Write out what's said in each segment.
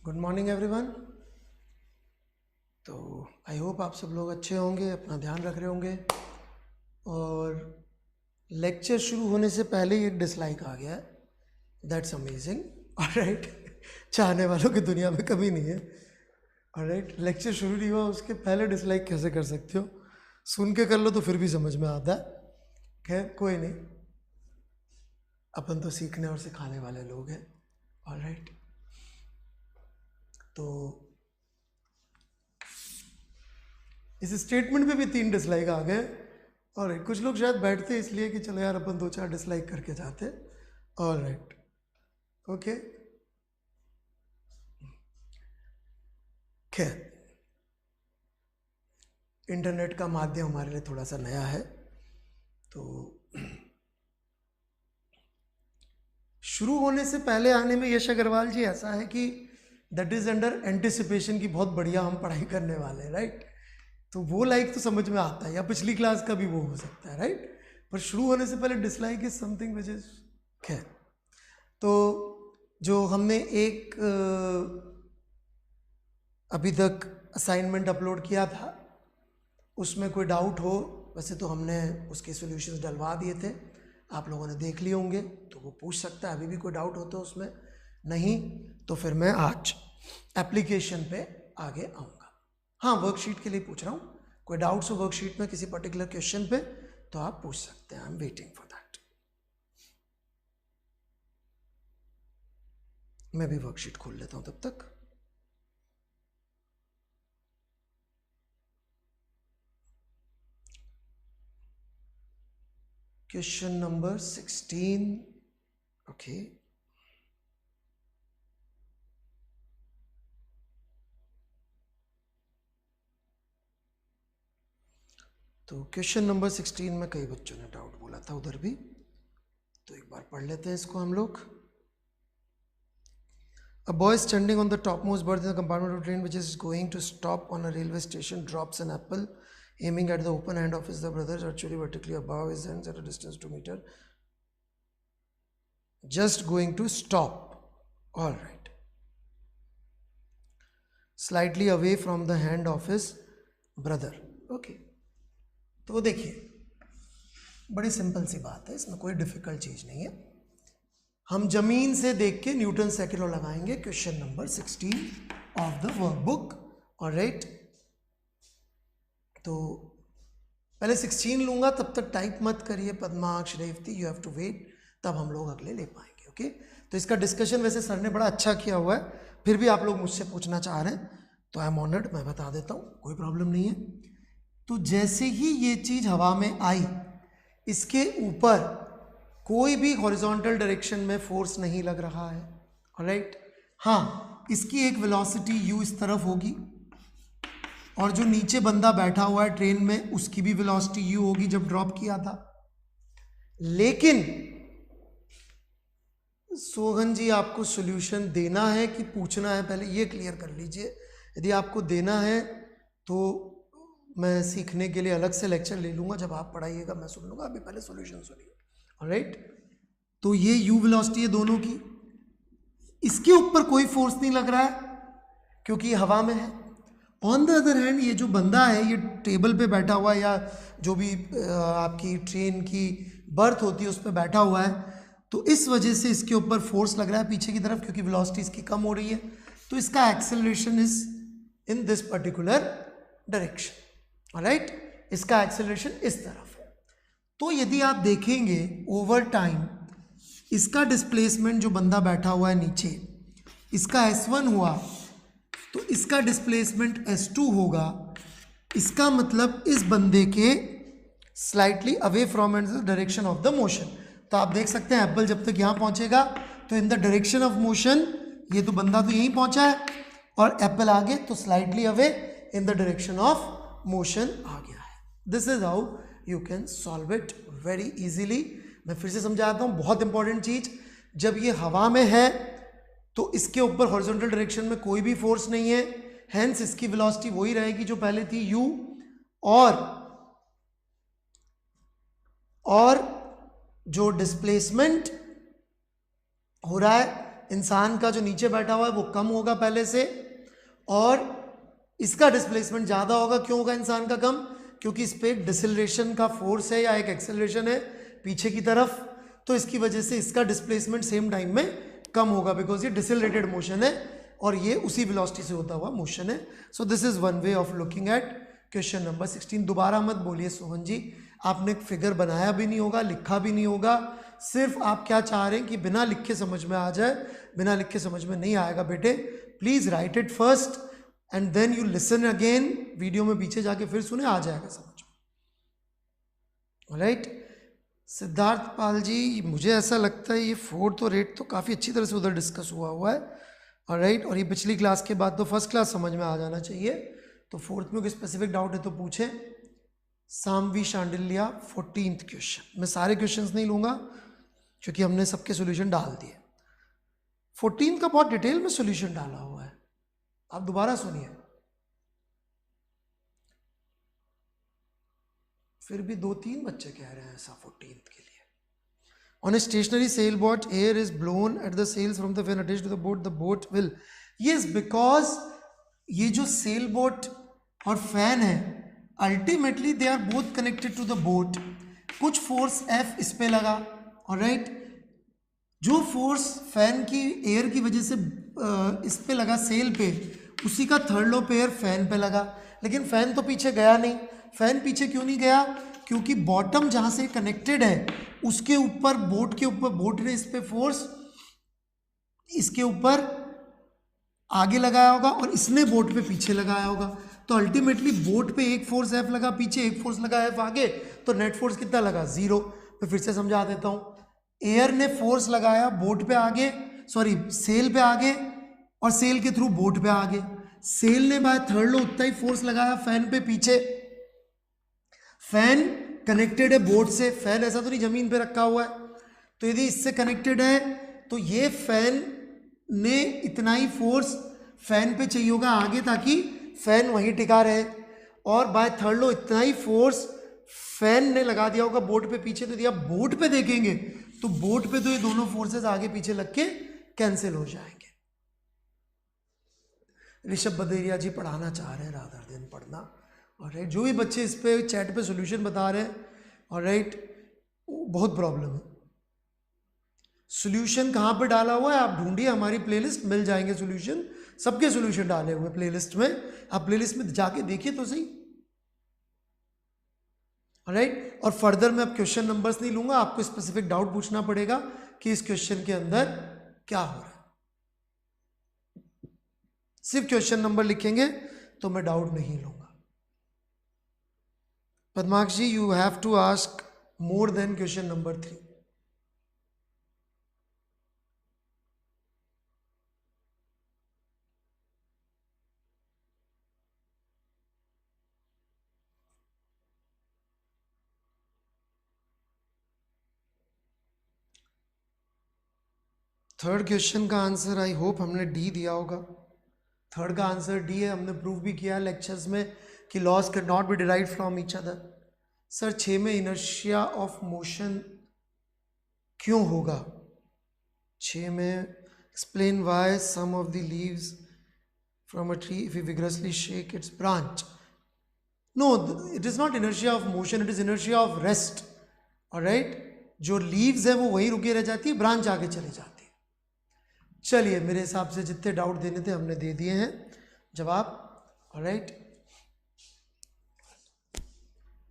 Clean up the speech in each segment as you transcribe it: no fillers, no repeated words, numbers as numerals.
Good morning everyone. तो I hope आप सब लोग अच्छे होंगे, अपना ध्यान रख रहे होंगे। और लेक्चर शुरू होने से पहले ही एक डिसलाइक आ गया है, दैट्स अमेजिंग। ऑलराइट, चाहने वालों की दुनिया में कभी नहीं है। ऑलराइट, लेक्चर शुरू नहीं हुआ उसके पहले डिसलाइक कैसे कर सकते हो? सुन के कर लो तो फिर भी समझ में आता है। खैर कोई नहीं, अपन तो सीखने और सिखाने वाले लोग हैं। ऑलराइट, तो इस स्टेटमेंट पे भी 3 डिसलाइक आ गए। और कुछ लोग शायद बैठते इसलिए कि चलो यार अपन 2-4 डिसलाइक करके जाते। All right, okay. खैर, इंटरनेट का माध्यम हमारे लिए थोड़ा सा नया है, तो शुरू होने से पहले आने में यश अग्रवाल जी ऐसा है कि दैट इज अंडर एंटिसिपेशन की बहुत बढ़िया हम पढ़ाई करने वाले हैं, राइट। तो वो लाइक तो समझ में आता है, या पिछली क्लास का भी वो हो सकता है, राइट। पर शुरू होने से पहले dislike is something which is खैर। तो जो हमने एक अभी तक असाइनमेंट अपलोड किया था, उसमें कोई डाउट हो, वैसे तो हमने उसके सॉल्यूशंस डलवा दिए थे, आप लोगों ने देख लिए होंगे, तो वो पूछ सकता है। अभी भी कोई डाउट हो तो उसमें नहीं, तो फिर मैं आज एप्लीकेशन पे आगे आऊँगा। हाँ, वर्कशीट के लिए पूछ रहा हूँ, कोई डाउट्स हो वर्कशीट में किसी पर्टिकुलर क्वेश्चन पे तो आप पूछ सकते हैं। I am waiting for that. मैं भी वर्कशीट खोल लेता हूँ तब तक। Question number 16, okay. तो क्वेश्चन नंबर 16 में कई बच्चों ने डाउट बोला था उधर भी, तो एक बार पढ़ लेते हैं इसको हम लोग। A boy standing on the topmost berth in the compartment of a train which is going to stop on a railway station drops an apple aiming at the open hand of his brother actually vertically above his hands at a distance 2 meters. Just going to stop. All right. Slightly away from the hand of his brother. Okay. तो देखिए, बड़ी simple सी बात है, इसमें कोई difficult चीज नहीं है। हम जमीन से देख के न्यूटन सेकंड लॉ लगाएंगे। Question number 16 of the workbook. Alright, तो पहले 16 लूंगा, तब तक टाइप मत करिए Padmaksh Revati, you have to wait, तब हम लोग अगले ले पाएंगे। ओके, तो इसका डिस्कशन वैसे सर ने बड़ा अच्छा किया हुआ है, फिर भी आप लोग मुझसे पूछना चाह रहे हैं तो आई एम ऑनर्ड, मैं बता देता हूँ, कोई प्रॉब्लम नहीं है। तो जैसे ही ये चीज हवा में आई, इसके ऊपर कोई भी हॉरिजॉन्टल डायरेक्शन में फोर्स नहीं लग रहा है। ऑलराइट, हाँ, इसकी एक वेलोसिटी u इस तरफ होगी, और जो नीचे बंदा बैठा हुआ है ट्रेन में उसकी भी वेलोसिटी u होगी जब ड्रॉप किया था। लेकिन सोहन जी, आपको सॉल्यूशन देना है कि पूछना है, पहले ये क्लियर कर लीजिए। यदि आपको देना है तो मैं सीखने के लिए अलग से लेक्चर ले लूंगा, जब आप पढ़ाइएगा मैं सुन लूंगा, अभी पहले सॉल्यूशन सुनिए। ऑलराइट, तो ये u वेलोसिटी है दोनों की, इसके ऊपर कोई फोर्स नहीं लग रहा है क्योंकि ये हवा में है। ऑन द अदर हैंड, ये जो बंदा है ये टेबल पे बैठा हुआ है, या जो भी आपकी ट्रेन की बर्थ होती है उस पर बैठा हुआ है, तो इस वजह से इसके ऊपर फोर्स लग रहा है पीछे की तरफ, क्योंकि वेलोसिटी इसकी कम हो रही है, तो इसका acceleration is in this particular direction. Alright, इसका एक्सेलरेशन इस तरफ है। तो यदि आप देखेंगे ओवर टाइम, इसका डिस्प्लेसमेंट, जो बंदा बैठा हुआ है नीचे, इसका S1 हुआ, तो इसका डिस्प्लेसमेंट S2 होगा। इसका मतलब इस बंदे के slightly away from the direction of the motion. तो आप देख सकते हैं एप्पल जब तक यहां पहुंचेगा तो इन द डायरेक्शन ऑफ मोशन, ये तो बंदा तो यहीं पहुंचा है, और एप्पल आगे तो slightly away in the direction of motion आ गया है। This is how you can solve it very easily. मैं फिर से समझाता हूं, बहुत इंपॉर्टेंट चीज, जब ये हवा में है तो इसके ऊपर हॉरिजॉन्टल डायरेक्शन में कोई भी फोर्स नहीं है, हेंस इसकी वेलोसिटी वही रहेगी जो पहले थी u, और जो डिस्प्लेसमेंट हो रहा है इंसान का जो नीचे बैठा हुआ है वो कम होगा पहले से, और इसका डिस्प्लेसमेंट ज़्यादा होगा। क्यों होगा इंसान का कम? क्योंकि इस पर एक डिसलेशन का फोर्स है या एक एक्सेलरेशन है पीछे की तरफ, तो इसकी वजह से इसका डिस्प्लेसमेंट सेम टाइम में कम होगा, बिकॉज ये डिसलेटेड मोशन है और ये उसी वेलोसिटी से होता हुआ मोशन है। So this is one way of looking at question number 16। दोबारा मत बोलिए सोहन जी, आपने एक फिगर बनाया भी नहीं होगा, लिखा भी नहीं होगा, सिर्फ आप क्या चाह रहे हैं कि बिना लिखे समझ में आ जाए। बिना लिखे समझ में नहीं आएगा बेटे, please write it first and then you listen again, video में पीछे जाके फिर सुने, आ जाएगा समझ में। राइट सिद्धार्थ पाल जी, मुझे ऐसा लगता है ये फोर्थ और एट तो काफ़ी अच्छी तरह से उधर डिस्कस हुआ है। राइट, और ये पिछली क्लास के बाद तो फर्स्ट क्लास समझ में आ जाना चाहिए। तो फोर्थ में कोई स्पेसिफिक डाउट है तो पूछें। सामवी शांडिल्या 14th क्वेश्चन, मैं सारे क्वेश्चंस नहीं लूँगा क्योंकि हमने सबके सोल्यूशन डाल दिए। 14 का बहुत डिटेल में सोल्यूशन डाला हुआ है, आप दोबारा सुनिए। फिर भी 2-3 बच्चे कह रहे हैं ऐसा 14th के लिए। On a stationary sailboat, air is blown at the sails from the fan attached to the boat. The boat will. Yes, because ये जो सेल बोट और फैन है, ultimately they are both connected to the boat. कुछ force F इस पे लगा, alright, जो force fan की एयर की वजह से इस पे लगा सेल पे, उसी का थर्ड लो पे एयर फैन पे लगा। लेकिन फैन तो पीछे गया नहीं। फैन पीछे क्यों नहीं गया? क्योंकि बॉटम जहां से कनेक्टेड है उसके ऊपर, बोट के ऊपर, बोट ने इस पे फोर्स इसके ऊपर आगे लगाया होगा और इसने बोट पे पीछे लगाया होगा। तो अल्टीमेटली बोट पे एक फोर्स F लगा पीछे, एक फोर्स लगा F आगे, तो नेट फोर्स कितना लगा? 0। मैं फिर से समझा देता हूं। एयर ने फोर्स लगाया बोट पे आगे, सॉरी सेल पे आगे, और सेल के थ्रू बोट पे आगे। सेल ने बाय थर्ड लो उतना ही फोर्स लगाया फैन पे पीछे। फैन कनेक्टेड है बोट से, फैन ऐसा तो नहीं जमीन पे रखा हुआ है, तो यदि इससे कनेक्टेड है तो ये फैन ने इतना ही फोर्स फैन पे चाहिए होगा आगे, ताकि फैन वहीं टिका रहे, और बाय थर्ड लो इतना ही फोर्स फैन ने लगा दिया होगा बोट पे पीछे। तो यदि आप बोट पे देखेंगे तो बोट पे तो ये दोनों फोर्सेस आगे पीछे लग के कैंसिल हो जाएंगे। ऋषभ बदेरिया जी पढ़ाना चाह रहे हैं रादर दिन पढ़ना, और राइट, जो भी बच्चे इस पे चैट पे सॉल्यूशन बता रहे हैं, और राइट, बहुत प्रॉब्लम है। सॉल्यूशन कहाँ पे डाला हुआ है आप ढूंढिए, हमारी प्लेलिस्ट मिल जाएंगे सॉल्यूशन, सबके सॉल्यूशन डाले हुए प्लेलिस्ट में, आप प्लेलिस्ट में जाके देखिए तो सही। राइट, और फर्दर मैं अब क्वेश्चन नंबर्स नहीं लूंगा, आपको स्पेसिफिक डाउट पूछना पड़ेगा कि इस क्वेश्चन के अंदर क्या हो रहा है। सिर्फ क्वेश्चन नंबर लिखेंगे तो मैं डाउट नहीं लूंगा। Padmakshi, you have to ask more than question number 3। Third question का आंसर आई होप हमने डी दिया होगा। थर्ड का आंसर डी है, हमने प्रूव भी किया लेक्चर्स में कि laws can not be derived from each other. Sir 6 में इनर्शिया ऑफ मोशन क्यों होगा? 6 में explain why some of the leaves from a tree if you vigorously shake its branch. No, it is not inertia of motion, it is inertia of rest. Alright, जो leaves है वो वहीं रुकी रह जाती है, ब्रांच आगे चली जाती है। चलिए, मेरे हिसाब से जितने डाउट देने थे हमने दे दिए हैं जवाब। ऑलराइट,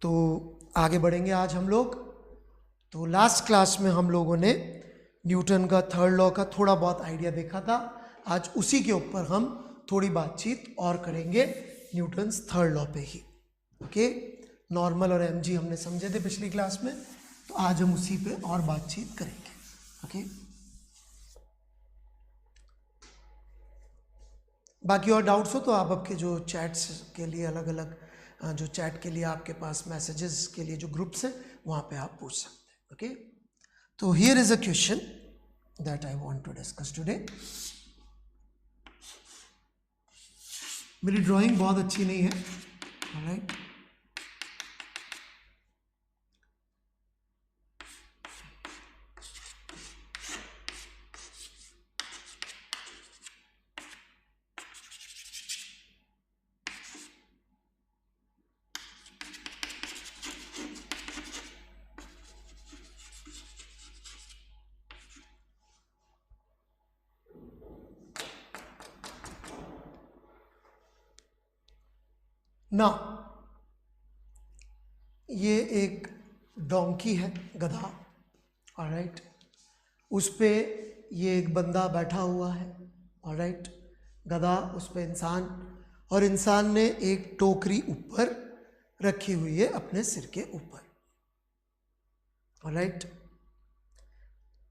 तो आगे बढ़ेंगे आज हम लोग। तो लास्ट क्लास में हम लोगों ने न्यूटन का थर्ड लॉ का थोड़ा बहुत आइडिया देखा था, आज उसी के ऊपर हम थोड़ी बातचीत और करेंगे, न्यूटन्स थर्ड लॉ पे ही। ओके, नॉर्मल और mg हमने समझे थे पिछली क्लास में, तो आज हम उसी पे और बातचीत करेंगे। ओके, बाकी और डाउट्स हो तो आप आपके जो चैट्स के लिए अलग अलग, जो चैट के लिए आपके पास मैसेजेस के लिए जो ग्रुप्स हैं वहाँ पे आप पूछ सकते हैं। ओके, तो here is a question that I want to discuss today. मेरी ड्राइंग बहुत अच्छी नहीं है, ऑलराइट, ना ये एक डोंकी है, गधा, ऑलराइट, उस पे ये एक बंदा बैठा हुआ है, ऑलराइट, गधा, उस पे इंसान, और इंसान ने एक टोकरी ऊपर रखी हुई है अपने सिर के ऊपर, ऑलराइट।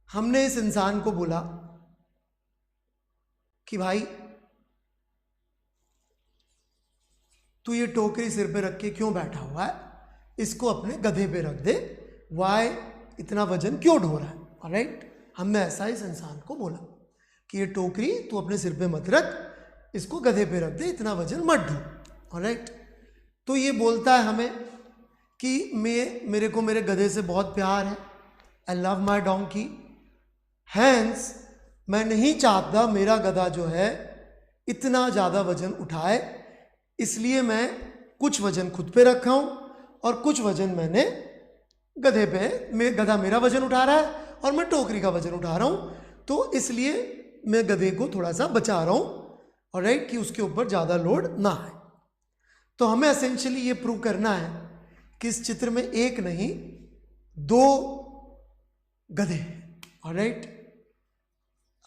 हमने इस इंसान को बोला कि भाई तू ये टोकरी सिर पे रख के क्यों बैठा हुआ है, इसको अपने गधे पे रख दे, वाई इतना वजन क्यों ढो रहा है, ऑलराइट। हमने ऐसा इस इंसान को बोला कि ये टोकरी तू अपने सिर पे मत रख, इसको गधे पे रख दे, इतना वजन मत ढो, ऑलराइट। तो ये बोलता है हमें कि मेरे को मेरे गधे से बहुत प्यार है, I love my donkey, hence मैं नहीं चाहता मेरा गधा जो है इतना ज़्यादा वजन उठाए, इसलिए मैं कुछ वजन खुद पे रखा हूँ और कुछ वजन मैंने गधे पे, गधा मेरा वजन उठा रहा है और मैं टोकरी का वजन उठा रहा हूँ, तो इसलिए मैं गधे को थोड़ा सा बचा रहा हूँ, ऑलराइट, कि उसके ऊपर ज़्यादा लोड ना आए। तो हमें एसेंशियली ये प्रूव करना है कि इस चित्र में एक नहीं दो गधे हैं, ऑलराइट।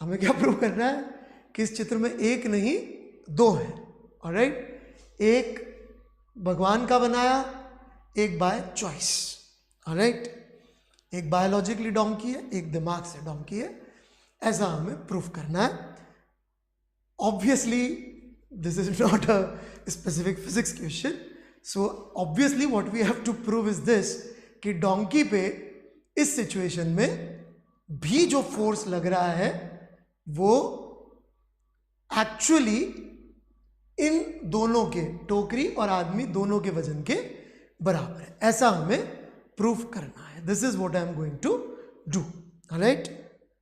हमें क्या प्रूव करना है कि इस चित्र में एक नहीं दो है, ऑलराइट। एक भगवान का बनाया, एक बाय चॉइस, ऑलराइट। एक बायोलॉजिकली डोंकी है, एक दिमाग से डोंकी है, ऐसा हमें प्रूफ करना है। Obviously this is not a specific physics question, so obviously what we have to prove is this कि डोंकी पे इस सिचुएशन में भी जो फोर्स लग रहा है वो एक्चुअली इन दोनों के, टोकरी और आदमी दोनों के वजन के बराबर है, ऐसा हमें प्रूफ करना है। This is what I am going to do, alright.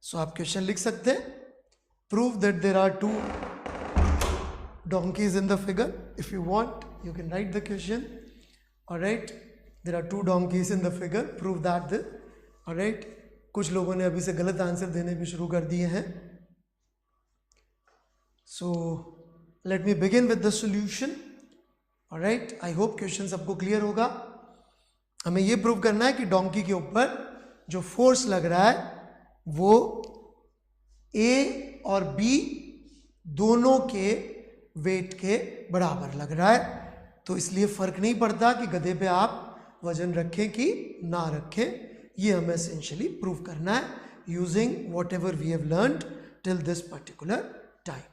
So आप क्वेश्चन लिख सकते हैं, prove that there are two donkeys in the figure. If you want, you can write the question, alright. There are two donkeys in the figure, prove that, alright. कुछ लोगों ने अभी से गलत आंसर देने भी शुरू कर दिए हैं। So let me begin with the solution, alright. I hope question सबको क्लियर होगा। हमें ये प्रूव करना है कि डोंकी के ऊपर जो फोर्स लग रहा है वो A और B दोनों के वेट के बराबर लग रहा है, तो इसलिए फर्क नहीं पड़ता कि गधे पे आप वजन रखें कि ना रखें। ये हमें एसेंशियली प्रूव करना है using whatever we have learned till this particular time.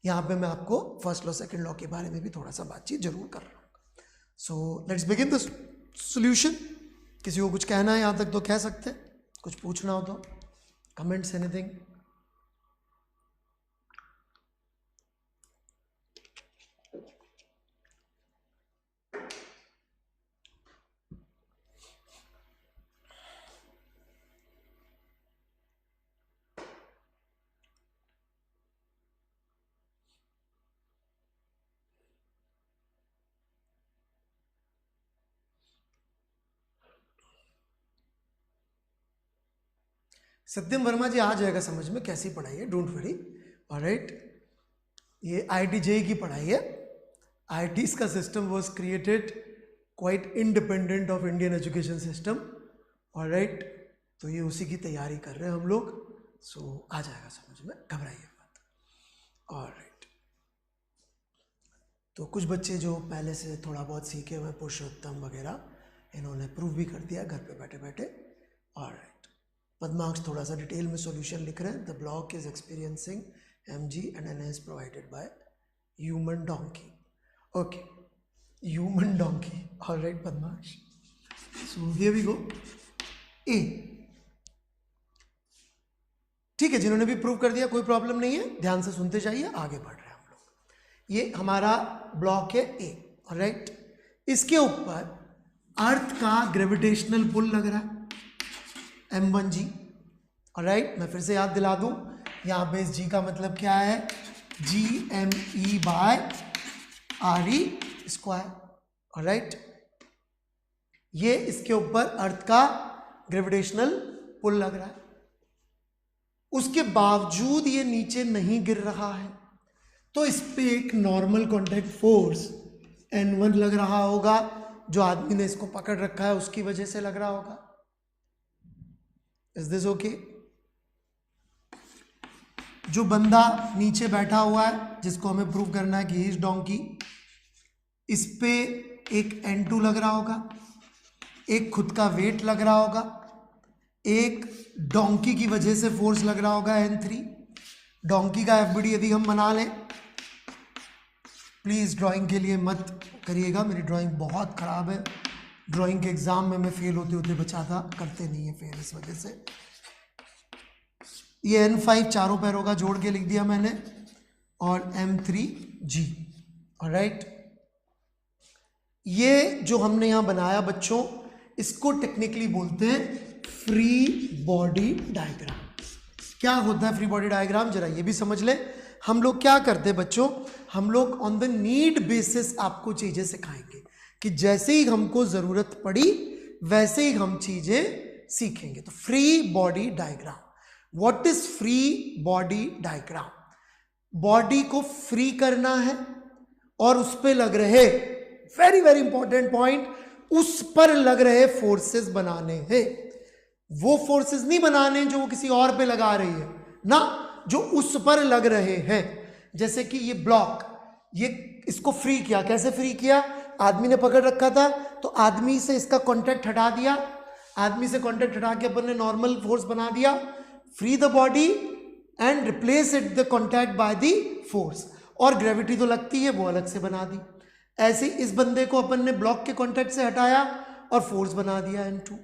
यहाँ पे मैं आपको फर्स्ट लॉ सेकंड लॉ के बारे में भी थोड़ा सा बातचीत जरूर कर रहा हूँ। So let's begin the solution. किसी को कुछ कहना है यहाँ तक तो कह सकते हैं, कुछ पूछना हो तो कमेंट्स, एनीथिंग। सत्यम वर्मा जी आ जाएगा समझ में कैसी पढ़ाई है, डोंट वरी, ऑलराइट। ये IIT JEE की पढ़ाई है। IITs का system was created quite independent of Indian education system, alright. तो ये उसी की तैयारी कर रहे हैं हम लोग, सो आ जाएगा समझ में, घबराइए मत, ऑलराइट। तो कुछ बच्चे जो पहले से थोड़ा बहुत सीखे हुए, पुरुषोत्तम वगैरह, इन्होंने प्रूव भी कर दिया घर पे बैठे बैठे, ऑलराइट। पद्माक्ष थोड़ा सा डिटेल में सॉल्यूशन लिख रहे हैं। The block is experiencing mg and n is provided by human donkey. Okay, human donkey, all right Padmash. So here we go. A, ठीक है, जिन्होंने भी प्रूव कर दिया कोई प्रॉब्लम नहीं है, ध्यान से सुनते जाइए, आगे बढ़ रहे हैं हम लोग। ये हमारा ब्लॉक है A, all right। इसके ऊपर अर्थ का ग्रेविटेशनल पुल लग रहा है m1g, ऑलराइट। मैं फिर से याद दिला दूं, यहाँ पे इस g का मतलब क्या है, GME by RE square, alright. ये इसके ऊपर अर्थ का ग्रेविटेशनल पुल लग रहा है, उसके बावजूद ये नीचे नहीं गिर रहा है, तो इस पे एक नॉर्मल कॉन्टैक्ट फोर्स N1 लग रहा होगा, जो आदमी ने इसको पकड़ रखा है उसकी वजह से लग रहा होगा। Is this okay? जो बंदा नीचे बैठा हुआ है जिसको हमें प्रूव करना है कि ही इज डोंकी, इस पे एक N2 लग रहा होगा, एक खुद का वेट लग रहा होगा, एक डोंकी की वजह से फोर्स लग रहा होगा N3। डोंकी का FBD यदि हम बना लें, प्लीज़ ड्राइंग के लिए मत करिएगा, मेरी ड्राइंग बहुत ख़राब है, ड्राइंग के एग्ज़ाम में मैं फेल होते होते बचाता, करते नहीं है फेल इस वजह से। ये N5 चारों पैरों का जोड़ के लिख दिया मैंने, और M3G। ऑलराइट, ये जो हमने यहाँ बनाया बच्चों, इसको टेक्निकली बोलते हैं फ्री बॉडी डायग्राम। क्या होता है फ्री बॉडी डायग्राम, जरा ये भी समझ लें। हम लोग क्या करते हैं बच्चों, हम लोग ऑन द नीड बेसिस आपको चीजें सिखाएंगे कि जैसे ही हमको जरूरत पड़ी वैसे ही हम चीजें सीखेंगे। तो free body diagram, what is free body diagram? Body को फ्री करना है और उस पर लग रहे, वेरी वेरी इंपॉर्टेंट पॉइंट, उस पर लग रहे फोर्सेस बनाने हैं। वो फोर्सेस नहीं बनाने जो वो किसी और पे लगा रही है ना, जो उस पर लग रहे हैं। जैसे कि ये ब्लॉक, ये इसको फ्री किया, कैसे फ्री किया? आदमी ने पकड़ रखा था तो आदमी से इसका कांटेक्ट हटा दिया, आदमी से कांटेक्ट हटा के अपन ने नॉर्मल फोर्स बना दिया। Free the body and replace it the contact by the force. और ग्रेविटी तो लगती है, वो अलग से बना दी। ऐसे इस बंदे को अपन ने ब्लॉक के कांटेक्ट से हटाया और फोर्स बना दिया N2।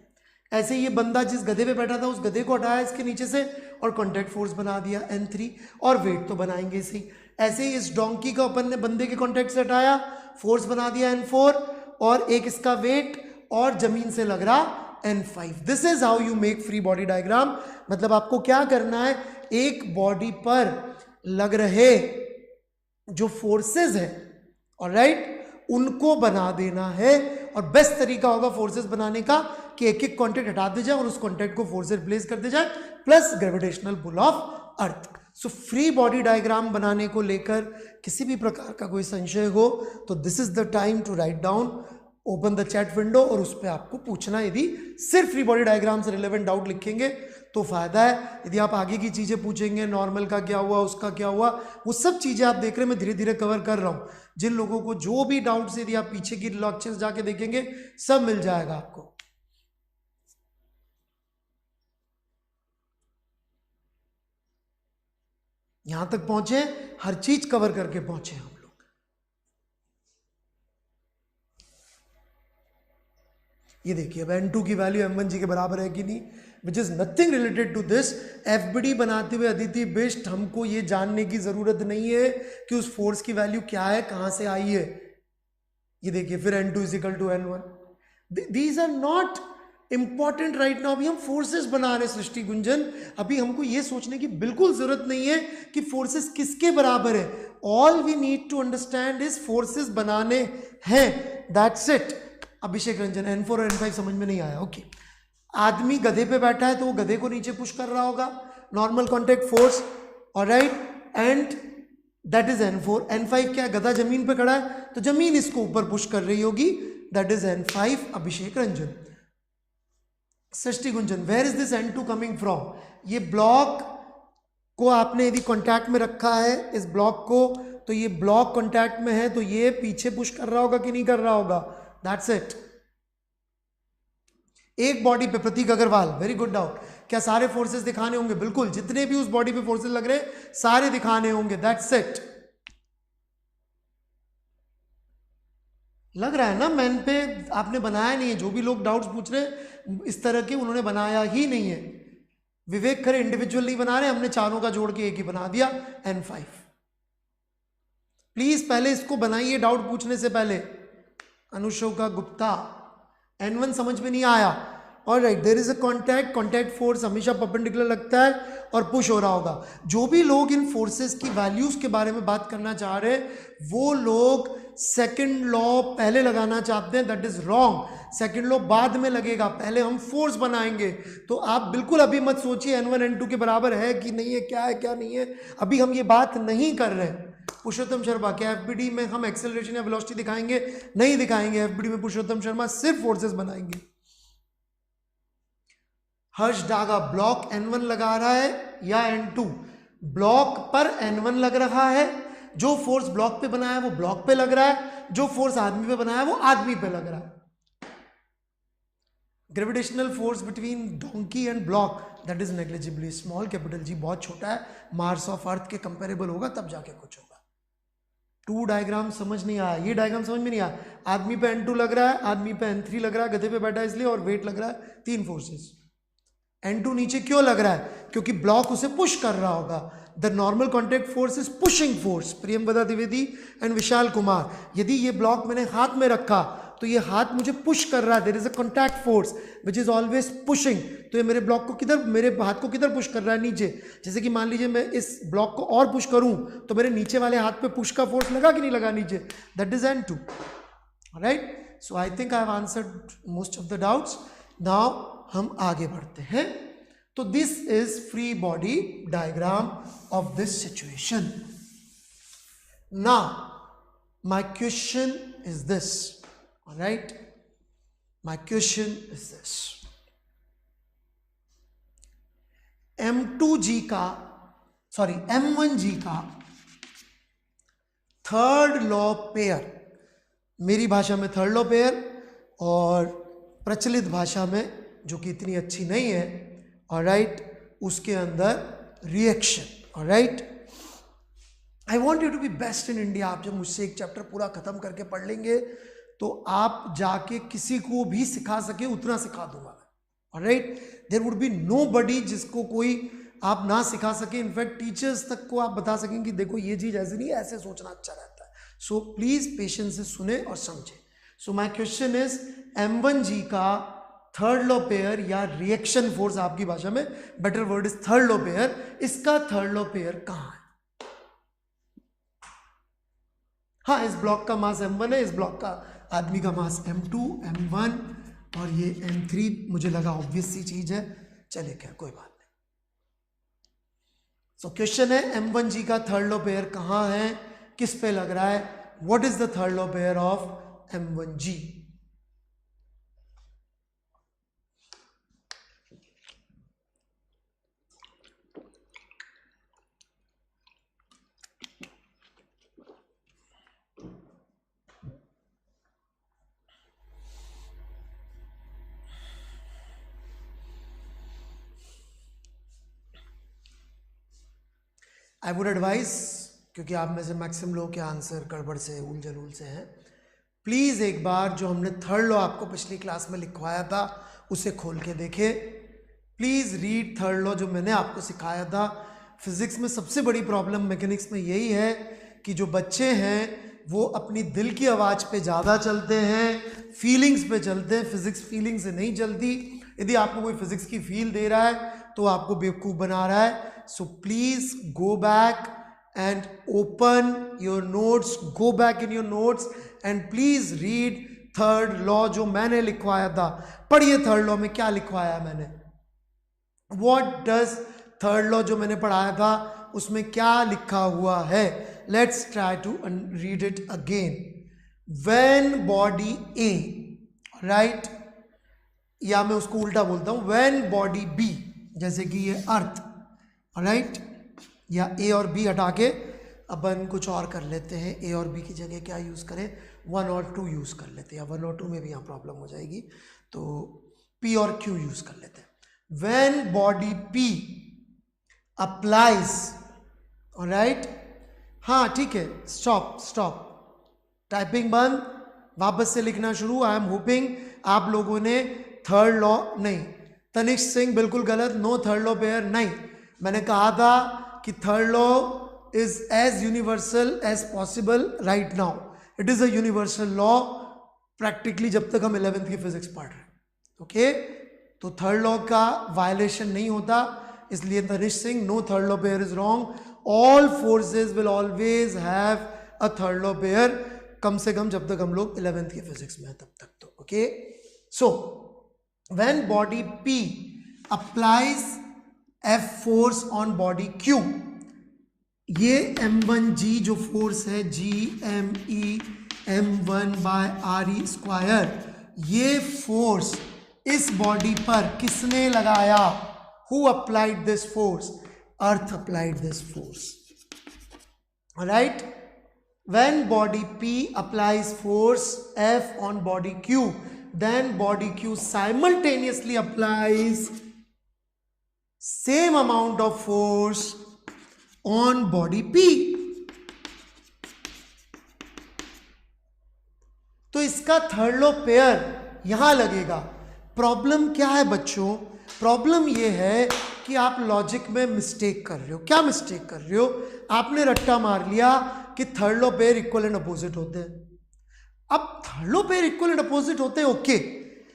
ऐसे ये बंदा जिस गधे पे बैठा था उस गधे को हटाया इसके नीचे से और कांटेक्ट फोर्स बना दिया N3, और वेट तो बनाएंगे इसी। ऐसे ही इस डोंकी को अपन ने बंदे के कांटेक्ट से हटाया, फोर्स बना दिया N4, और एक इसका वेट और जमीन से लग रहा N5। This is how you make free body diagram. मतलब आपको क्या करना है, एक बॉडी पर लग रहे जो फोर्सेस है, ऑलराइट, उनको बना देना है। और बेस्ट तरीका होगा फोर्सेस बनाने का कि एक एक कॉन्टेक्ट हटा दे जाए और उस कॉन्टेक्ट को फोर्स से रिप्लेस कर दे जाए, plus gravitational pull of earth. So free body diagram बनाने को लेकर किसी भी प्रकार का कोई संशय हो तो this is the time to write down, open the chat window, और उस पर आपको पूछना। यदि सिर्फ फ्री बॉडी डायग्राम से रिलेवेंट डाउट लिखेंगे तो फायदा है। यदि आप आगे की चीजें पूछेंगे, नॉर्मल का क्या हुआ, उसका क्या हुआ, वो सब चीजें आप देख रहे हैं, मैं धीरे धीरे कवर कर रहा हूं। जिन लोगों को जो भी डाउट्स, यदि आप पीछे की लेक्चर्स जाके देखेंगे सब मिल जाएगा आपको। यहां तक पहुंचे, हर चीज कवर करके पहुंचे हम लोग। ये देखिए अब N2 की वैल्यू M1G के बराबर है कि नहीं, which is nothing related to this. FBD बनाते हुए अदिति बेस्ट, हमको ये जानने की जरूरत नहीं है कि उस फोर्स की वैल्यू क्या है, कहां से आई है। ये देखिए फिर N2 is equal to N1। These are not important right now. अभी हम फोर्सेस बना रहे हैं सृष्टि गुंजन, अभी हमको ये सोचने की बिल्कुल जरूरत नहीं है कि फोर्सेस किसके बराबर है। All we need to understand is forces बनाने हैं, that's it. Abhishek Ranjan, N4 और N5 समझ में नहीं आया, ओके। आदमी गधे पे बैठा है तो वो गधे को नीचे पुश कर रहा होगा, normal contact force, alright, and that is N4। N5 क्या है, गधा जमीन पे खड़ा है तो जमीन इसको ऊपर पुश कर रही होगी, that is N5। Abhishek Ranjan. Srishti Gunjan, where is this N2 coming from? ये ब्लॉक को आपने यदि कॉन्टैक्ट में रखा है, इस ब्लॉक को, तो ये ब्लॉक कॉन्टैक्ट में है तो ये पीछे पुश कर रहा होगा कि नहीं कर रहा होगा, दैट्स इट। एक बॉडी पे, प्रतीक अग्रवाल, वेरी गुड डाउट, क्या सारे फोर्सेस दिखाने होंगे? बिल्कुल, जितने भी उस बॉडी पे फोर्सेस लग रहे सारे दिखाने होंगे, दैट्स इट। लग रहा है ना मैन पे आपने बनाया नहीं है। जो भी लोग डाउट्स पूछ रहे इस तरह के, उन्होंने बनाया ही नहीं है। विवेक खरे इंडिविजुअल नहीं बना रहे, हमने चारों का जोड़ के एक ही बना दिया N5। प्लीज पहले इसको बनाइए डाउट पूछने से पहले। अनुशोका गुप्ता, N1 समझ में नहीं आया, alright, there is a contact, contact force हमेशा परपेंडिकुलर लगता है और पुश हो रहा होगा। जो भी लोग इन फोर्सेस की वैल्यूज के बारे में बात करना चाह रहे हैं वो लोग सेकंड लॉ पहले लगाना चाहते हैं, that is wrong. Second law बाद में लगेगा, पहले हम फोर्स बनाएंगे। तो आप बिल्कुल अभी मत सोचिए N1 N2 के बराबर है कि नहीं है, क्या है क्या नहीं है, अभी हम ये बात नहीं कर रहे हैं। पुरुषोत्तम शर्मा, क्या एफबीडी में हम एक्सेलरेशन या वेलोसिटी दिखाएंगे? नहीं दिखाएंगे। एफबीडी में पुरुषोत्तम शर्मा सिर्फ फोर्सेस बनाएंगे। हर्ष डागा, ब्लॉक N1 लगा रहा है या N2? ब्लॉक पर N1 लग रहा है। जो फोर्स ब्लॉक पे बनाया है वो ब्लॉक पे लग रहा है, जो फोर्स आदमी पे बनाया है वो आदमी पे लग रहा है। Gravitational force between donkey and block, that is negligibly small, capital G बहुत छोटा है, मार्स ऑफ अर्थ के कंपेरेबल होगा तब जाके कुछ होगा। 2 डायग्राम समझ नहीं आया, ये डायग्राम समझ में नहीं आया। आदमी पे N2 लग रहा है, आदमी पे N3 लग रहा है, गधे पे बैठा है इसलिए, और वेट लग रहा है 3 फोर्सेस। N2 नीचे क्यों लग रहा है? क्योंकि ब्लॉक उसे पुश कर रहा होगा। The normal contact force is pushing force. Priyamvada Dwivedi and Vishal Kumar, यदि ये ब्लॉक मैंने हाथ में रखा तो ये हाथ मुझे पुश कर रहा है, there is a contact force which is always pushing. तो ये मेरे ब्लॉक को किधर, मेरे हाथ को किधर पुश कर रहा है? नीचे। जैसे कि मान लीजिए मैं इस ब्लॉक को और पुश करूं तो मेरे नीचे वाले हाथ पे पुश का फोर्स लगा कि नहीं लगा नीचे? That is N2, right? So I think I have answered most of the doubts. Now हम आगे बढ़ते हैं। तो this is free body diagram of this situation. Now my question is this, alright? My question is this, M2G का, sorry M1G का third law pair, मेरी भाषा में थर्ड लॉ पेयर और प्रचलित भाषा में जो कि इतनी अच्छी नहीं है, ऑलराइट, उसके अंदर reaction, alright. I want you to be best in India. आप जब मुझसे एक चैप्टर पूरा खत्म करके पढ़ लेंगे तो आप जाके किसी को भी सिखा सके उतना सिखा दूंगा, alright. There would be nobody जिसको कोई आप ना सिखा सके। इनफैक्ट टीचर्स तक को आप बता सकें कि देखो ये चीज ऐसे नहीं, ऐसे सोचना अच्छा रहता है। सो प्लीज पेशेंस से सुने और समझे। So my question is, M1G का थर्ड लॉ पेयर या रिएक्शन फोर्स, आपकी भाषा में better word is third law pair, इसका थर्ड लॉ पेयर कहां है? हाँ, इस ब्लॉक का मास M1 है, इस ब्लॉक का आदमी का मास M2, M1 और ये M3। मुझे लगा ऑब्वियस सी चीज है, चले क्या, कोई बात नहीं। सो क्वेश्चन है M1G का थर्ड लॉ पेयर कहां है, किस पे लग रहा है? What is the third law pair of M1G? I would advise, क्योंकि आप में से मैक्सिमम लोगों के आंसर गड़बड़ से, उल जलूल से हैं, प्लीज़ एक बार जो हमने थर्ड लॉ आपको पिछली क्लास में लिखवाया था उसे खोल के देखें। प्लीज़ रीड थर्ड लॉ जो मैंने आपको सिखाया था। फिजिक्स में सबसे बड़ी प्रॉब्लम मैकेनिक्स में यही है कि जो बच्चे हैं वो अपनी दिल की आवाज़ पे ज़्यादा चलते हैं, फीलिंग्स पे चलते हैं। फिजिक्स फीलिंग से नहीं चलती। यदि आपको कोई फिजिक्स की फील दे रहा है तो आपको बेवकूफ़ बना रहा है। So please go back and open your notes, go back in your notes and please read third law जो मैंने लिखवाया था। पढ़िए थर्ड लॉ में क्या लिखवाया मैंने। What does third law जो मैंने पढ़ाया था उसमें क्या लिखा हुआ है? Let's try to read it again. When body A, right, या मैं उसको उल्टा बोलता हूं, when body B, जैसे कि ये अर्थ, राइट, या A और B हटा के अपन कुछ और कर लेते हैं। A और B की जगह क्या यूज़ करें? 1 और 2 यूज़ कर लेते हैं, या 1 और 2 में भी यहाँ प्रॉब्लम हो जाएगी, तो P और Q यूज़ कर लेते हैं। When body P applies, alright, हाँ ठीक है, स्टॉप, टाइपिंग बंद, वापस से लिखना शुरू। आई एम होपिंग आप लोगों ने थर्ड लॉ, नहीं तनिष्क सिंह बिल्कुल गलत, नो थर्ड लॉ पेयर नहीं। मैंने कहा था कि third law is as universal as possible right now. It is a universal law practically जब तक हम 11th की फिजिक्स पढ़ रहे हैं, ओके। तो थर्ड लॉ का वायलेशन नहीं होता, इसलिए Tanishk Singh, no third law pair is wrong. All forces will always have a third law pair, कम से कम जब तक हम लोग 11th की फिजिक्स में है तब तक, तो okay. So when body P applies F force on body Q, ये m1g जो फोर्स है GME m1/re स्क्वायर, ये फोर्स इस बॉडी पर किसने लगाया? Who applied this force? Earth applied this force. Right? When body P applies force F on body Q, then body Q simultaneously applies same amount of force on body P. तो इसका third law pair यहां लगेगा. Problem क्या है बच्चों? Problem ये है कि आप लॉजिक में मिस्टेक कर रहे हो. क्या मिस्टेक कर रहे हो? आपने रट्टा मार लिया कि third law pair equal and opposite होते हैं. अब third law pair equal and opposite होते हैं, ओके,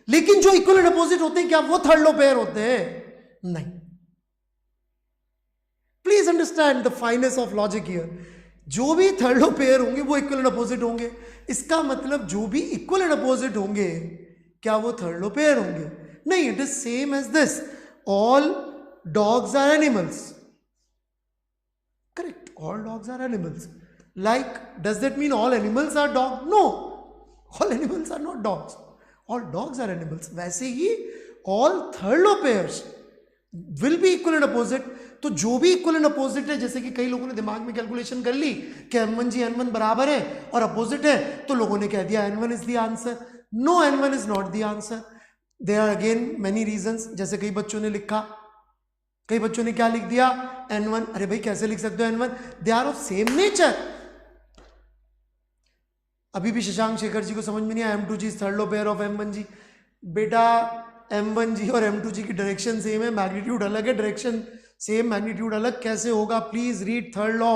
लेकिन जो इक्वल एंड अपोजिट होते हैं क्या वो थर्ड लॉ पेयर होते हैं? नहीं. Please understand the finance of logic here. जो भी थर्ड लॉ पेयर होंगे वो इक्वल एंड अपोजिट होंगे. इसका मतलब जो भी इक्वल एंड अपोजिट होंगे क्या वो थर्ड लॉ पेयर होंगे? नहीं. It is same as this. All dogs are animals. Correct. All dogs are animals. Like, does that mean all animals are dogs? No, all animals are not dogs. All dogs are animals. वैसे ही all third law pairs will be equal and opposite. तो जो भी equal and opposite है, जैसे कि कई लोगों ने दिमाग में कैलकुलेशन कर ली कि m1g n1 बराबर है और अपोजिट है, तो लोगों ने कह दिया n1 is the answer. No, n1 is not the answer. There are again many reasons. जैसे कई बच्चों ने लिखा, कई बच्चों ने क्या लिख दिया? n1. अरे भाई कैसे लिख सकते हो n1? They are of same nature. अभी भी शशांक शेखर जी को समझ में नहीं आया m2g is third law pair of m1g. बेटा m1g और m2g की डायरेक्शन सेम है, मैग्नीट्यूड अलग है. डायरेक्शन सेम, मैग्नीट्यूड अलग, कैसे होगा? Please read third law.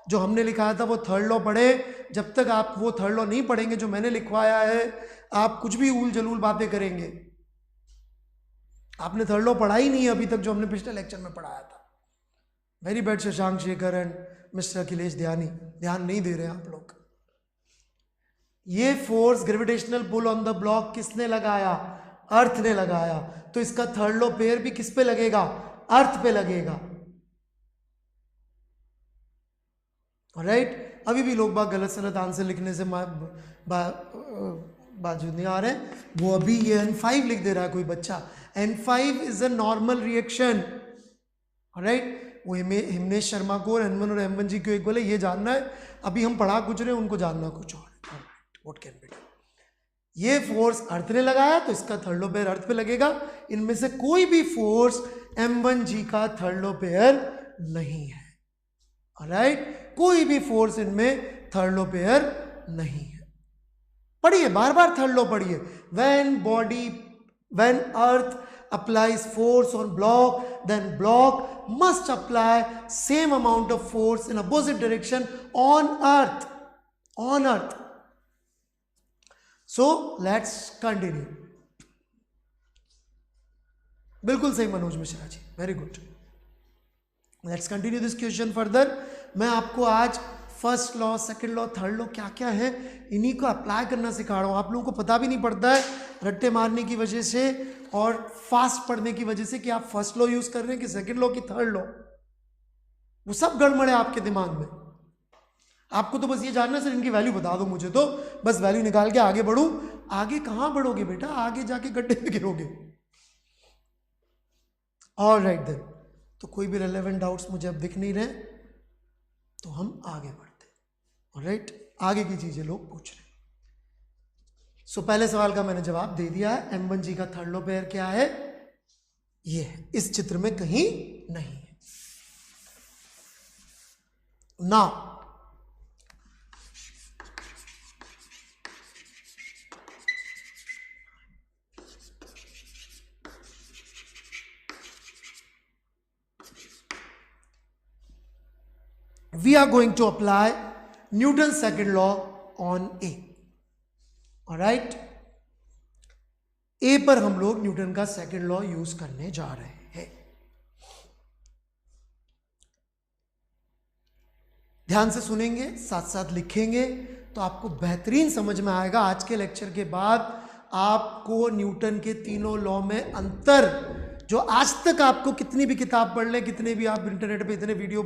जो हमने लिखाया था वो थर्ड लॉ पढ़े. जब तक आप वो थर्ड लॉ नहीं पढ़ेंगे जो मैंने लिखवाया है, आप कुछ भी उल जलूल बातें करेंगे. आपने थर्ड लॉ पढ़ा ही नहीं अभी तक, जो हमने पिछले लेक्चर में पढ़ाया था. Very bad Shashank Shekhar and mister Akhilesh Dayani, ध्यान नहीं दे रहे आप लोग. ये force gravitational pull on the block किसने लगाया? अर्थ ने लगाया. तो इसका थर्ड लॉ पेयर भी किस पे लगेगा? अर्थ पे लगेगा. राइट? अभी भी लोग बात गलत सलत आंसर लिखने से बाजू नहीं आ रहे. वो अभी ये N5 लिख दे रहा है कोई बच्चा. N5 is a normal reaction. Right? वो हिमेश शर्मा को N1 और M1g क्यों इक्वल है ये जानना है. अभी हम पढ़ा कुछ रहे, उनको जानना कुछ और. What can be done? ये फोर्स अर्थ ने लगाया तो इसका थर्ड लॉ पेयर अर्थ पे लगेगा. इनमें से कोई भी फोर्स m1g का थर्ड लॉ पेयर नहीं है. ऑलराइट? कोई भी फोर्स इनमें थर्ड लॉ पेयर नहीं है. पढ़िए, बार बार थर्ड लॉ पढ़िए. when earth applies force on block, then block must apply same amount of force in opposite direction on earth. On earth. So let's continue. बिल्कुल सही Manoj Mishra ji, very good. Let's continue this question further. मैं आपको आज first law, second law, third law क्या क्या है इन्हीं को अप्लाई करना सिखा रहा हूँ. आप लोगों को पता भी नहीं पड़ता है रट्टे मारने की वजह से और फास्ट पढ़ने की वजह से कि आप फर्स्ट लॉ यूज कर रहे हैं कि सेकंड लॉ की थर्ड लॉ. वो सब गड़बड़ है आपके दिमाग में. आपको तो बस ये जानना है सर इनकी वैल्यू बता दो मुझे, तो बस वैल्यू निकाल के आगे बढ़ूं. आगे कहां बढ़ोगे बेटा? आगे जाके गड्ढे में गिरोगे. Alright then. तो कोई भी रेलेवेंट डाउट्स मुझे अब दिख नहीं रहे, तो हम आगे बढ़ते. ऑलराइट? आगे की चीजें लोग पूछ रहे. सो पहले सवाल का मैंने जवाब दे दिया है. m1g का थर्ड लॉ पेयर क्या है? ये है, इस चित्र में कहीं नहीं है. Now we are going to apply Newton's second law on A. Alright? A पर हम लोग न्यूटन का सेकंड लॉ यूज करने जा रहे हैं. ध्यान से सुनेंगे, साथ साथ लिखेंगे, तो आपको बेहतरीन समझ में आएगा. आज के लेक्चर के बाद आपको न्यूटन के तीनों लॉ में अंतर जो आज तक आपको कितनी भी किताब पढ़ ले, कितने भी आप इंटरनेट पे इतने वीडियो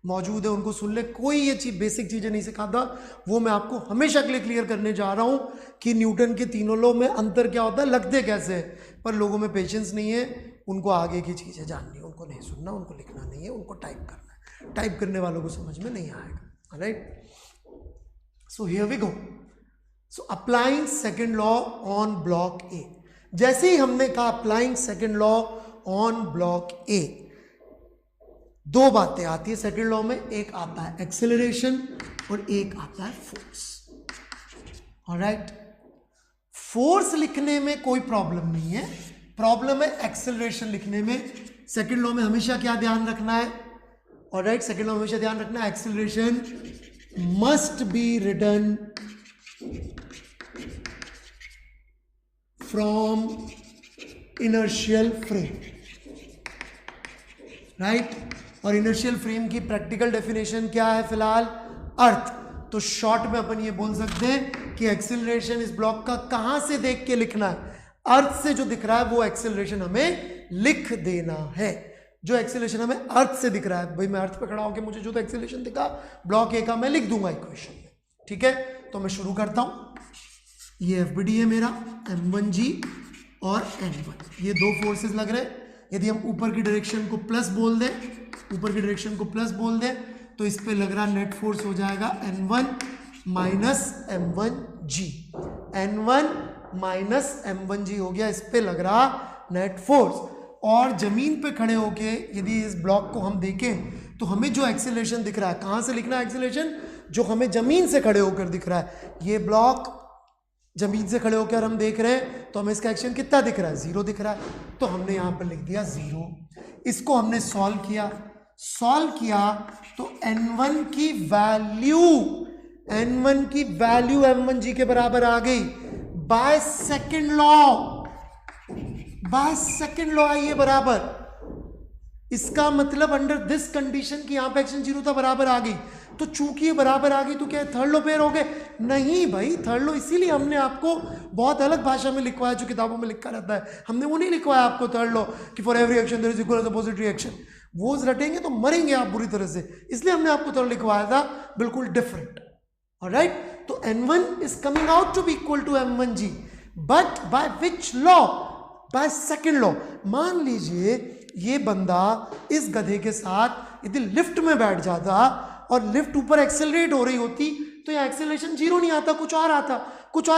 मौजूद है उनको सुन ले, कोई ये चीज बेसिक चीजें नहीं सिखाता। वो मैं आपको हमेशा के लिए क्लियर करने जा रहा हूं कि न्यूटन के तीनों लॉ में अंतर क्या होता है, लगते कैसे है। पर लोगों में पेशेंस नहीं है, उनको आगे की चीजें जाननी है, उनको नहीं सुनना, उनको लिखना नहीं है, उनको टाइप करना है। टाइप करने वालों को समझ में नहीं आएगा। Right, so here we go. So applying second law on block A. जैसे ही हमने कहा applying second law on block A, दो बातें आती है सेकेंड लॉ में। एक आता है एक्सेलरेशन और एक आता है फोर्स। ऑलराइट, फोर्स लिखने में कोई प्रॉब्लम नहीं है, प्रॉब्लम है एक्सेलरेशन लिखने में। सेकेंड लॉ में हमेशा क्या ध्यान रखना है? ऑलराइट, सेकेंड लॉ में हमेशा ध्यान रखना है acceleration must be written from inertial frame. Right, और इनर्शियल फ्रेम की प्रैक्टिकल डेफिनेशन क्या है फिलहाल? अर्थ। तो शॉर्ट में अपन ये बोल सकते हैं कि एक्सेलरेशन इस ब्लॉक का कहां से देख के लिखना है? अर्थ से जो दिख रहा है वो एक्सेलरेशन हमें लिख देना है। जो एक्सेलरेशन हमें अर्थ से दिख रहा है, भाई मैं अर्थ पे खड़ा होकर मुझे जो तो एक्सेलरेशन दिखा ब्लॉक ए का, मैं लिख दूंगा इक्वेशन में। ठीक है, तो मैं शुरू करता हूं। ये एफबीडी है मेरा, m1g और n1, ये दो फोर्सेस लग रहे हैं। यदि हम ऊपर की डायरेक्शन को प्लस बोल दें, ऊपर की डायरेक्शन को प्लस बोल दें, तो इस पे लग रहा नेट फोर्स हो जाएगा n1 minus m1g। n1 minus m1g हो गया, इस पे लग रहा नेट फोर्स। और जमीन पे खड़े होके यदि इस ब्लॉक को हम देखें तो हमें जो एक्सेलरेशन दिख रहा है, कहां से लिखना है एक्सेलरेशन? जो हमें जमीन से खड़े होकर दिख रहा है। ये ब्लॉक जमीन से खड़े होकर हम देख रहे हैं तो हमें इसका एक्शन कितना दिख रहा है? 0 दिख रहा है। तो हमने यहां पर लिख दिया 0। इसको हमने सॉल्व किया तो n1 की वैल्यू m1g के बराबर आ गई बाय सेकेंड लॉ आई है बराबर। इसका मतलब अंडर दिस कंडीशन की यहां पे एक्शन 0 था, बराबर आ गई। तो चूंकि ये बराबर आ गई तो क्या थर्ड लॉ पेयर हो गए? नहीं भाई, थर्ड लॉ इसीलिए हमने आपको बहुत अलग भाषा में लिखवाया, जो किताबों में लिखा रहता है। हमने वो नहीं लिखवाया आपको थर्ड लॉ कि for every action there is equal opposite reaction. वो रटेंगे तो मरेंगे आप बुरी तरह से, इसलिए हमने आपको थर्ड लिखवाया था बिल्कुल डिफरेंट। ऑलराइट, तो n1 is coming out to be equal to m1g, but by which law? By second law. मान लीजिए ये बंदा इस गधे के साथ यदि लिफ्ट में बैठ जाता और लिफ्ट ऊपर एक्सेलरेट हो रही होती तो यह एक्सेलरेशन 0 नहीं आता, कुछ और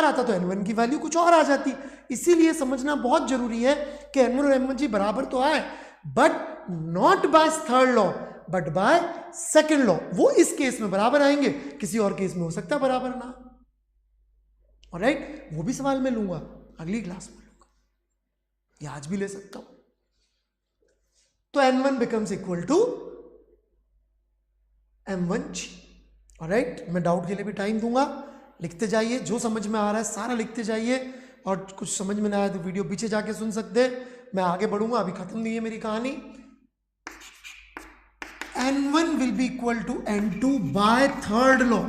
आता तो n1 की वैल्यू कुछ और आ जाती। इसीलिए समझना बहुत जरूरी है कि n1 और m1g बराबर तो आए, but not bye third law but by second law. वो इस केस में बराबर आएंगे, किसी और केस में हो सकता है बराबर ना। ऑलराइट, वो भी सवाल में लूंगा, अगली क्लास में लूंगा, या आज भी ले सकता हूं। तो n1 becomes equal to m1g। Alright, मैं डाउट के लिए भी टाइम दूंगा, लिखते जाइए, जो समझ में आ रहा है सारा लिखते जाइए, और कुछ समझ में ना आया तो वीडियो पीछे जाके सुन सकते हैं। मैं आगे बढ़ूंगा, अभी खत्म नहीं है मेरी कहानी। n1 will be equal to n2 by third law।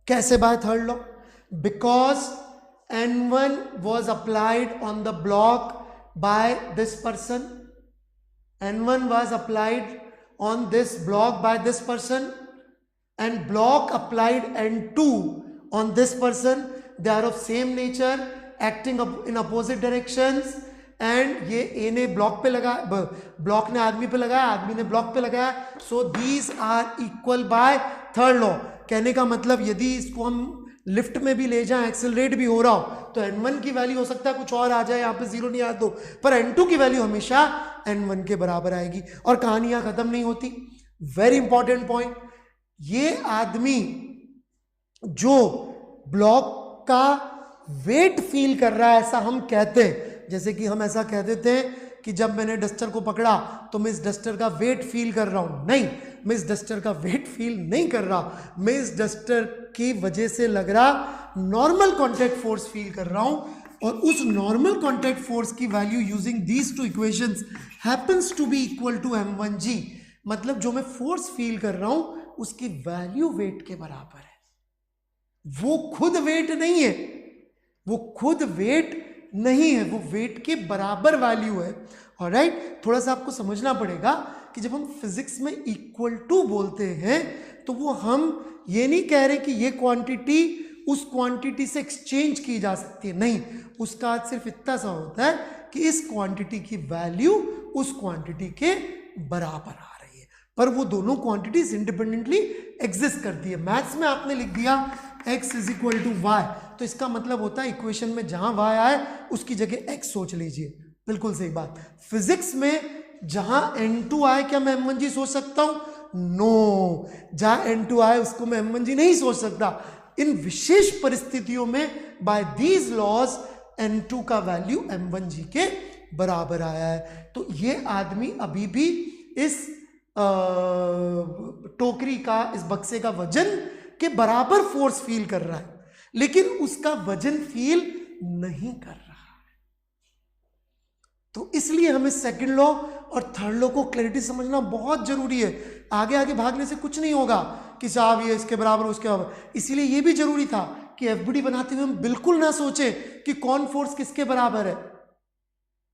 कैसे by third law? Because n1 was applied on the block by this person, n1 was applied on this block by this person, and block applied n2 on this person. They are of same nature, acting in opposite directions, and ये A ने block पे लगा, block ने आदमी पे लगाया, आदमी ने ब्लॉक पे लगाया, so these are equal by third law। कहने का मतलब यदि इसको हम लिफ्ट में भी ले जाएं, एक्सेलरेट भी हो रहा हो, तो n1 की वैल्यू हो सकता है कुछ और आ जाए, यहाँ पे 0 नहीं आया तो, पर n2 की वैल्यू हमेशा n1 के बराबर आएगी। और कहानी यहाँ खत्म नहीं होती। वेरी इंपॉर्टेंट पॉइंट, ये आदमी जो ब्लॉक का वेट फील कर रहा है, ऐसा हम कहते हैं, जैसे कि हम ऐसा कह देते हैं कि जब मैंने डस्टर को पकड़ा तो मैं इस डस्टर का वेट फील कर रहा हूं। नहीं, मैं इस डस्टर का वेट फील नहीं कर रहा, मैं इस डस्टर की वजह से लग रहा नॉर्मल कॉन्टैक्ट फोर्स फील कर रहा हूं, और उस नॉर्मल कॉन्टैक्ट फोर्स की value using these two equations happens to be equal to m1g। मतलब जो मैं फोर्स फील कर रहा हूं उसकी वैल्यू वेट के बराबर है। वो खुद वेट नहीं है, वो खुद वेट नहीं है, वो वेट के बराबर वैल्यू है। ऑलराइट, थोड़ा सा आपको समझना पड़ेगा कि जब हम फिजिक्स में इक्वल टू बोलते हैं तो वो हम ये नहीं कह रहे कि ये क्वांटिटी उस क्वांटिटी से एक्सचेंज की जा सकती है, नहीं, उसका अर्थ सिर्फ इतना सा होता है कि इस क्वांटिटी की वैल्यू उस क्वांटिटी के बराबर आ रही है, पर वो दोनों क्वांटिटीज इंडिपेंडेंटली एग्जिस्ट करती है। मैथ्स में आपने लिख दिया x is equal to Y, तो इसका मतलब होता है इक्वेशन में जहां y आए उसकी जगह x सोच लीजिए, बिल्कुल सही बात। फिजिक्स में जहां n2 आए क्या मैं m1g सोच सकता हूं? नो, जहां n2 आए उसको मैं m1g नहीं सोच सकता। इन विशेष परिस्थितियों में बाय दीज लॉज n2 का वैल्यू m1g के बराबर आया है। तो ये आदमी अभी भी इस टोकरी का, इस बक्से का वजन के बराबर फोर्स फील कर रहा है, लेकिन उसका वजन फील नहीं कर रहा है। तो इसलिए हमें सेकंड लॉ और थर्ड लॉ को क्लैरिटी समझना बहुत जरूरी है। आगे आगे भागने से कुछ नहीं होगा कि साहब ये इसके बराबर उसके बराबर। इसीलिए ये भी जरूरी था कि एफबीडी बनाते हुए हम बिल्कुल ना सोचे कि कौन फोर्स किसके बराबर है,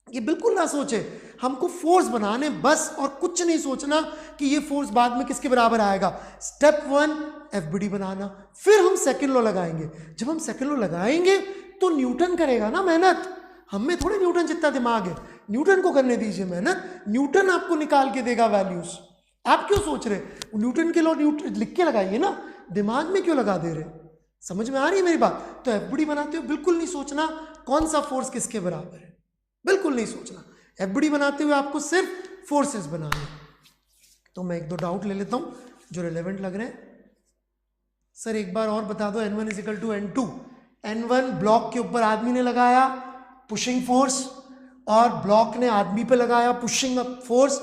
ये बिल्कुल ना सोचे। हमको फोर्स बनाने बस, और कुछ नहीं सोचना कि ये फोर्स बाद में किसके बराबर आएगा। स्टेप 1 एफबीडी बनाना, फिर हम सेकंड लॉ लगाएंगे। जब हम सेकंड लॉ लगाएंगे तो न्यूटन करेगा ना मेहनत, हम में थोड़े न्यूटन जितना दिमाग है, न्यूटन को करने दीजिए मेहनत, न्यूटन आपको निकाल के देगा वैल्यूज। आप क्यों सोच रहे, न्यूटन के लॉ न्यूटन लिख के लगाइए ना, दिमाग में क्यों लगा दे रहे। समझ में आ रही है मेरी बात? तो एफबीडी बनाते हुए बिल्कुल नहीं सोचना कौन सा फोर्स किसके बराबर है, बिल्कुल नहीं सोचना। एफबीडी बनाते हुए आपको सिर्फ फोर्सेस बनाने। तो मैं एक दो डाउट ले लेता हूं जो रिलेवेंट लग रहे हैं। सर एक बार और बता दो, N1 is equal to N2। N1 block के ऊपर आदमी ने लगाया पुशिंग फोर्स, और ब्लॉक ने आदमी पे लगाया पुशिंग फोर्स,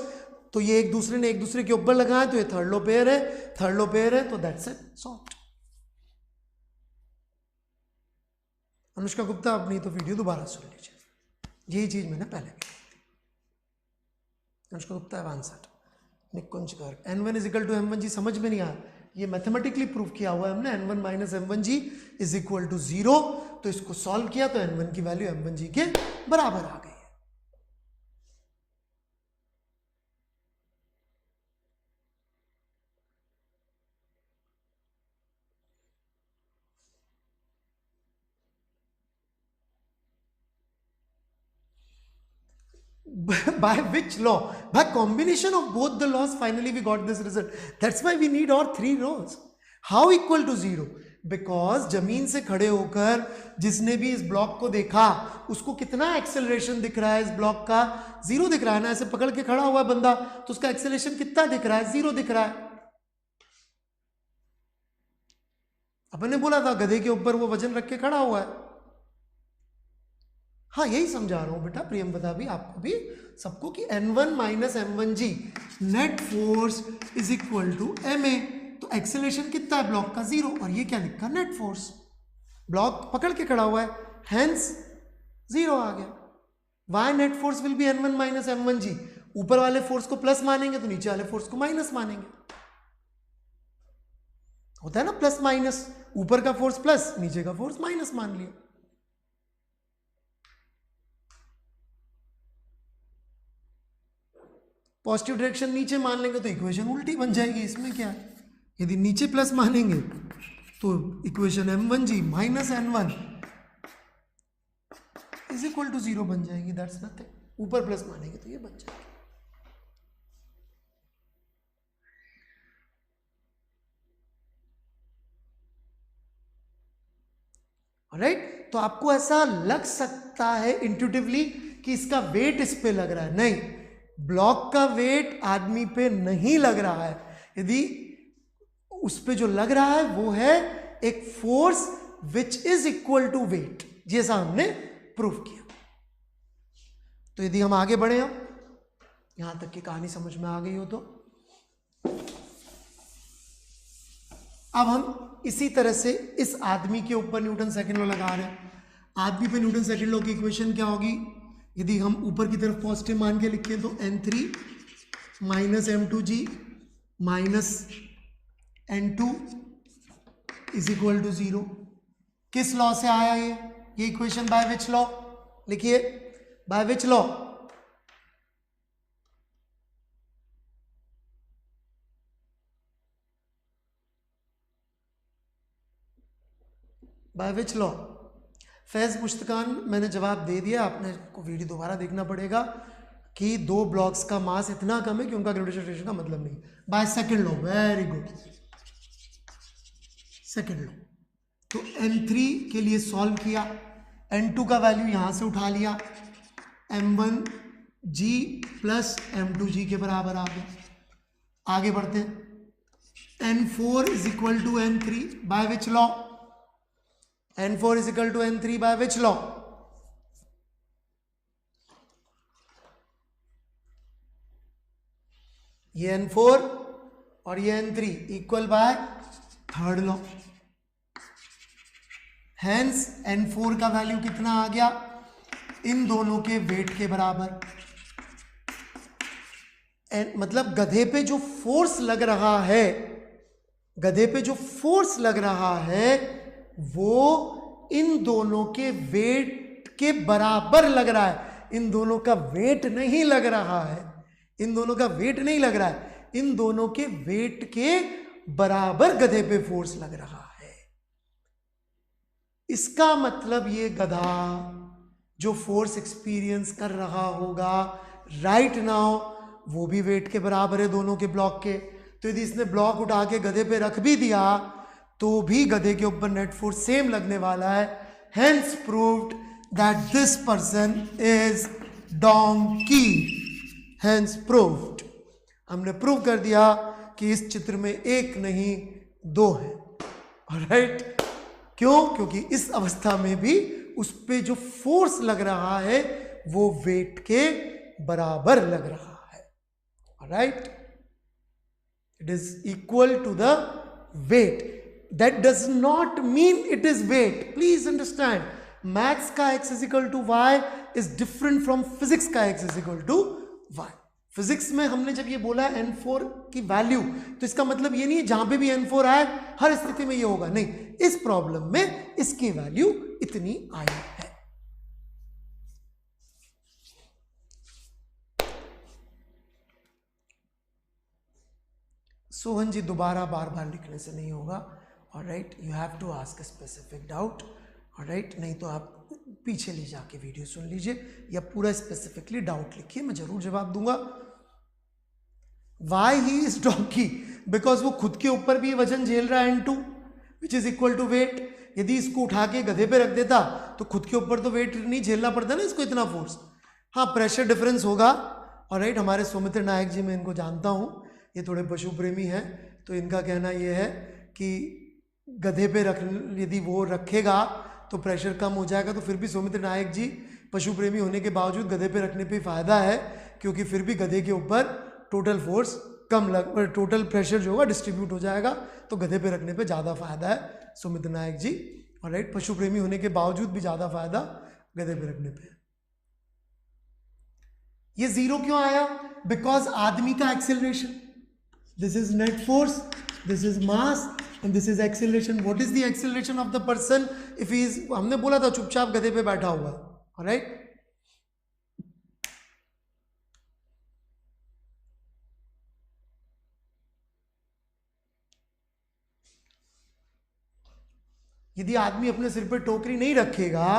तो ये एक दूसरे ने एक दूसरे के ऊपर लगाया, तो ये थर्ड लॉ पेयर है, थर्ड लॉ पेयर है, तो that's it, solved. Anushka Gupta, अब नहीं तो वीडियो दोबारा सुन लीजिए, यही चीज मैंने पहले भी की थी। Anushka Gupta have answered. Nikunj Garg, N1 is equal to M1g समझ में नहीं आया, ये मैथमेटिकली प्रूव किया हुआ है हमने। N1 minus M1g is equal to 0, तो इसको सॉल्व किया तो N1 की वैल्यू M1g के बराबर आ गई है। By which law? By combination of both the laws finally we got this result. That's why we need all three laws. How equal to 0? Because जमीन से खड़े होकर जिसने भी इस ब्लॉक को देखा उसको कितना एक्सेलरेशन दिख रहा है, इस ब्लॉक का 0 दिख रहा है ना। ऐसे पकड़ के खड़ा हुआ है बंदा तो उसका एक्सेलरेशन कितना दिख रहा है, 0 दिख रहा है। अपन ने बोला था गधे के ऊपर वो वजन रख के खड़ा हुआ है। हाँ यही समझा रहा हूं बेटा, प्रियम बता भी आपको भी सबको कि N1 minus M1g net force is equal to ma। तो एक्सेलरेशन कितना है ब्लॉक का, 0, और ये क्या लिखा, नेट फोर्स। ब्लॉक पकड़ के खड़ा हुआ है, हेंस 0 आ गया। Y net force will be N1 minus M1g। ऊपर वाले फोर्स को प्लस मानेंगे तो नीचे वाले फोर्स को माइनस मानेंगे, होता है ना प्लस माइनस, ऊपर का फोर्स प्लस नीचे का फोर्स माइनस मान लिया। पॉजिटिव डायरेक्शन नीचे मान लेंगे तो इक्वेशन उल्टी बन जाएगी, इसमें क्या है। यदि नीचे प्लस मानेंगे तो equation M1g minus N1 is equal to 0 बन जाएगी, दैट्स नथिंग। ऊपर प्लस मानेंगे तो ये बन जाएगी। ऑलराइट, तो आपको ऐसा लग सकता है इंट्यूटिवली कि इसका वेट इस पे लग रहा है, नहीं, ब्लॉक का वेट आदमी पे नहीं लग रहा है। यदि उस पे जो लग रहा है वो है एक force which is equal to weight, जैसा हमने प्रूव किया। तो यदि हम आगे बढ़े, अब यहां तक की कहानी समझ में आ गई हो तो अब हम इसी तरह से इस आदमी के ऊपर न्यूटन सेकंड लॉ लगा रहे हैं। आदमी पे न्यूटन सेकंड लॉ की इक्वेशन क्या होगी, यदि हम ऊपर की तरफ पॉजिटिव मान के लिखें तो N3 minus M2g minus N2 is equal to 0। किस लॉ से आया ये इक्वेशन, बाय विच लॉ, लिखिए, by which law? By which law? Faiz Mushtakan, मैंने जवाब दे दिया, आपने को वीडियो दोबारा देखना पड़ेगा कि दो ब्लॉक्स का मास इतना कम है कि उनका ग्रेविटेशनल रिलेशन का मतलब नहीं। By second law, very good, second law. तो n3 के लिए सॉल्व किया, n2 का वैल्यू यहां से उठा लिया, m1g प्लस m2g के बराबर आ गया। आगे बढ़ते हैं, n4 is equal to n3 by which law? n4 is equal to n3 by which law? ये n4 और ये n3 equal by third law. Hence n4 का वैल्यू कितना आ गया? इन दोनों के वेट के बराबर। मतलब गधे पे जो फोर्स लग रहा है, गधे पे जो फोर्स लग रहा है वो इन दोनों के वेट के बराबर लग रहा है। इन दोनों का वेट नहीं लग रहा है, इन दोनों का वेट नहीं लग रहा है, इन दोनों के वेट के बराबर गधे पे फोर्स लग रहा है। इसका मतलब ये गधा जो फोर्स एक्सपीरियंस कर रहा होगा राइट नाउ, वो भी वेट के बराबर है दोनों के ब्लॉक के। तो यदि इसने ब्लॉक उठा के गधे पे रख भी दिया तो भी गधे के ऊपर नेट फोर्स सेम लगने वाला है। Hence proved that this person is donkey. Hence proved, हमने प्रूव कर दिया कि इस चित्र में एक नहीं दो है। ऑलराइट, क्यों? क्योंकि इस अवस्था में भी उस पे जो फोर्स लग रहा है वो वेट के बराबर लग रहा है। Alright, it is equal to the weight. That does not mean it is weight, please understand. Maths का x is equal to Y is different from physics का x is equal to Y. Physics में हमने जब ये बोला n4 की value, तो इसका मतलब ये नहीं जहां पे भी n4 आए हर स्थिति में ये होगा, नहीं। इस प्रॉब्लम में इसकी वैल्यू इतनी आई है। सोहन जी, दोबारा बार बार लिखने से नहीं होगा। Alright, you have to ask specific doubt. Alright, नहीं तो आप पीछे ले जाके वीडियो सुन लीजिए या पूरा स्पेसिफिकली डाउट लिखिए, मैं जरूर जवाब दूंगा। Why he is donkey? Because वो खुद के ऊपर भी वजन झेल रहा है n2 which is equal to weight. यदि इसको उठा के गधे पे रख देता तो खुद के ऊपर तो वेट नहीं झेलना पड़ता ना इसको इतना फोर्स। हाँ, प्रेशर डिफरेंस होगा। ऑलराइट, हमारे सौमित्र नायक जी, मैं इनको जानता हूँ, ये थोड़े पशु प्रेमी हैं, तो इनका कहना ये है कि गधे पे रख, यदि वो रखेगा तो प्रेशर कम हो जाएगा। तो फिर भी सौमित्र नायक जी पशु प्रेमी होने के बावजूद गधे पे रखने पे फ़ायदा है, क्योंकि फिर भी गधे के ऊपर टोटल फोर्स कम टोटल प्रेशर जो होगा डिस्ट्रीब्यूट हो जाएगा, तो गधे पे रखने पे ज़्यादा फायदा है सौमित्र नायक जी। ऑलराइट, पशु प्रेमी होने के बावजूद भी ज़्यादा फायदा गधे पे रखने पे। ये जीरो क्यों आया? बिकॉज आदमी का acceleration, this is net force, this is mass and this is acceleration. What is the acceleration of the person if he is, हमने बोला था चुपचाप गधे पे बैठा हुआ। ऑलराइट, यदि आदमी अपने सिर पे टोकरी नहीं रखेगा,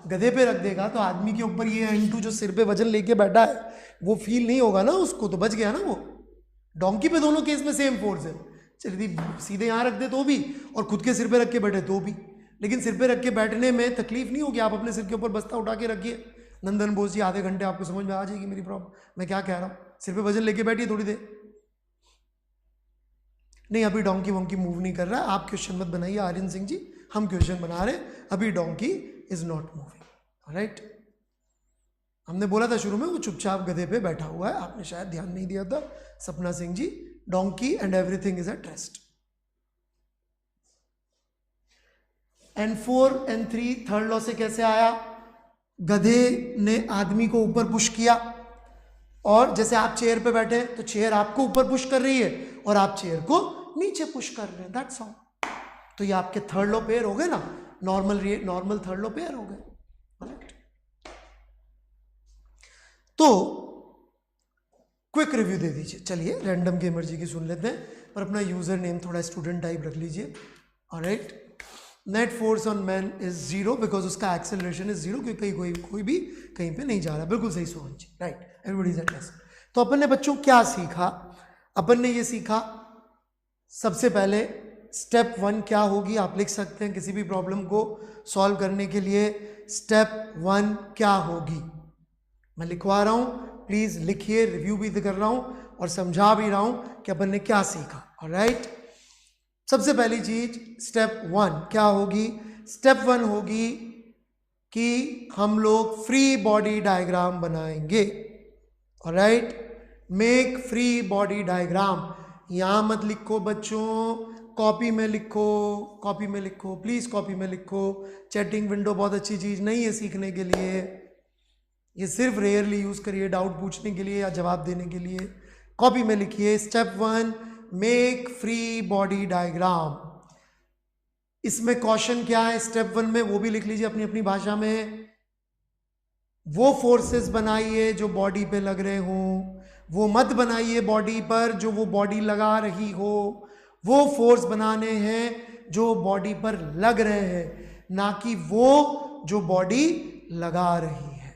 गधे पे रख देगा, तो आदमी के ऊपर ये n2 जो सिर पे वजन लेके बैठा है वो फील नहीं होगा ना उसको, तो बच गया ना वो। डोंकी पे दोनों केस में सेम फोर्स है, यदि सीधे यहाँ रख दे तो भी और खुद के सिर पे रख के बैठे तो भी। लेकिन सिर पे रख के बैठने में तकलीफ नहीं होगी, आप अपने सिर के ऊपर बस्ता उठा के रखिए, नंदन बोस जी, आधे घंटे आपको समझ में आ जाएगी मेरी प्रॉब्लम, मैं क्या कह रहा हूँ। सिर पे वजन लेके बैठिए थोड़ी देर। नहीं, अभी डोंकी वोंकी मूव नहीं कर रहा है, आप क्वेश्चन मत बनाइए आर्यन सिंह जी, हम क्वेश्चन बना रहे हैं। अभी donkey is not moving. Alright, हमने बोला था शुरू में वो चुपचाप गधे पे बैठा हुआ है, आपने शायद ध्यान नहीं दिया था Sapna Singh ji. Donkey and everything is at rest. n4 n3 third law से कैसे आया? गधे ने आदमी को ऊपर पुश किया, और जैसे आप चेयर पे बैठे तो चेयर आपको ऊपर पुश कर रही है और आप चेयर को नीचे पुश कर रहे हैं, दैट्स ऑल। तो ये आपके थर्ड लॉ पेयर हो गए ना, नॉर्मल थर्ड लॉ पेयर हो गए। तो क्विक रिव्यू दे दीजिए। चलिए रैंडम गेमर जी की सुन लेते हैं, पर अपना यूजर नेम थोड़ा स्टूडेंट टाइप रख लीजिए। Alright, net force on man is 0 because उसका एक्सेलरेशन इज 0, क्योंकि कोई भी कहीं पे नहीं जा रहा। बिल्कुल सही Sohan ji, right, everybody is at rest. तो अपन ने बच्चों क्या सीखा? अपन ने ये सीखा, सबसे पहले स्टेप 1 क्या होगी, आप लिख सकते हैं किसी भी प्रॉब्लम को सॉल्व करने के लिए। स्टेप 1 क्या होगी, मैं लिखवा रहा हूं, प्लीज लिखिए, रिव्यू भी कर रहा हूं और समझा भी रहा हूं कि अपन ने क्या सीखा। ऑलराइट, सबसे पहली चीज स्टेप 1 क्या होगी? स्टेप 1 होगी कि हम लोग फ्री बॉडी डायग्राम बनाएंगे। Alright, make free body diagram. यहां मत लिखो बच्चों, कॉपी में लिखो, कॉपी में लिखो, प्लीज कॉपी में लिखो। चैटिंग विंडो बहुत अच्छी चीज नहीं है सीखने के लिए, ये सिर्फ रेयरली यूज करिए डाउट पूछने के लिए या जवाब देने के लिए। कॉपी में लिखिए step 1 make free body diagram. इसमें क्वेश्चन क्या है स्टेप 1 में, वो भी लिख लीजिए अपनी अपनी भाषा में। वो फोर्सेस बनाइए जो बॉडी पे लग रहे हो, वो मत बनाइए बॉडी पर जो वो बॉडी लगा रही हो। वो फोर्स बनाने हैं जो बॉडी पर लग रहे हैं, ना कि वो जो बॉडी लगा रही है।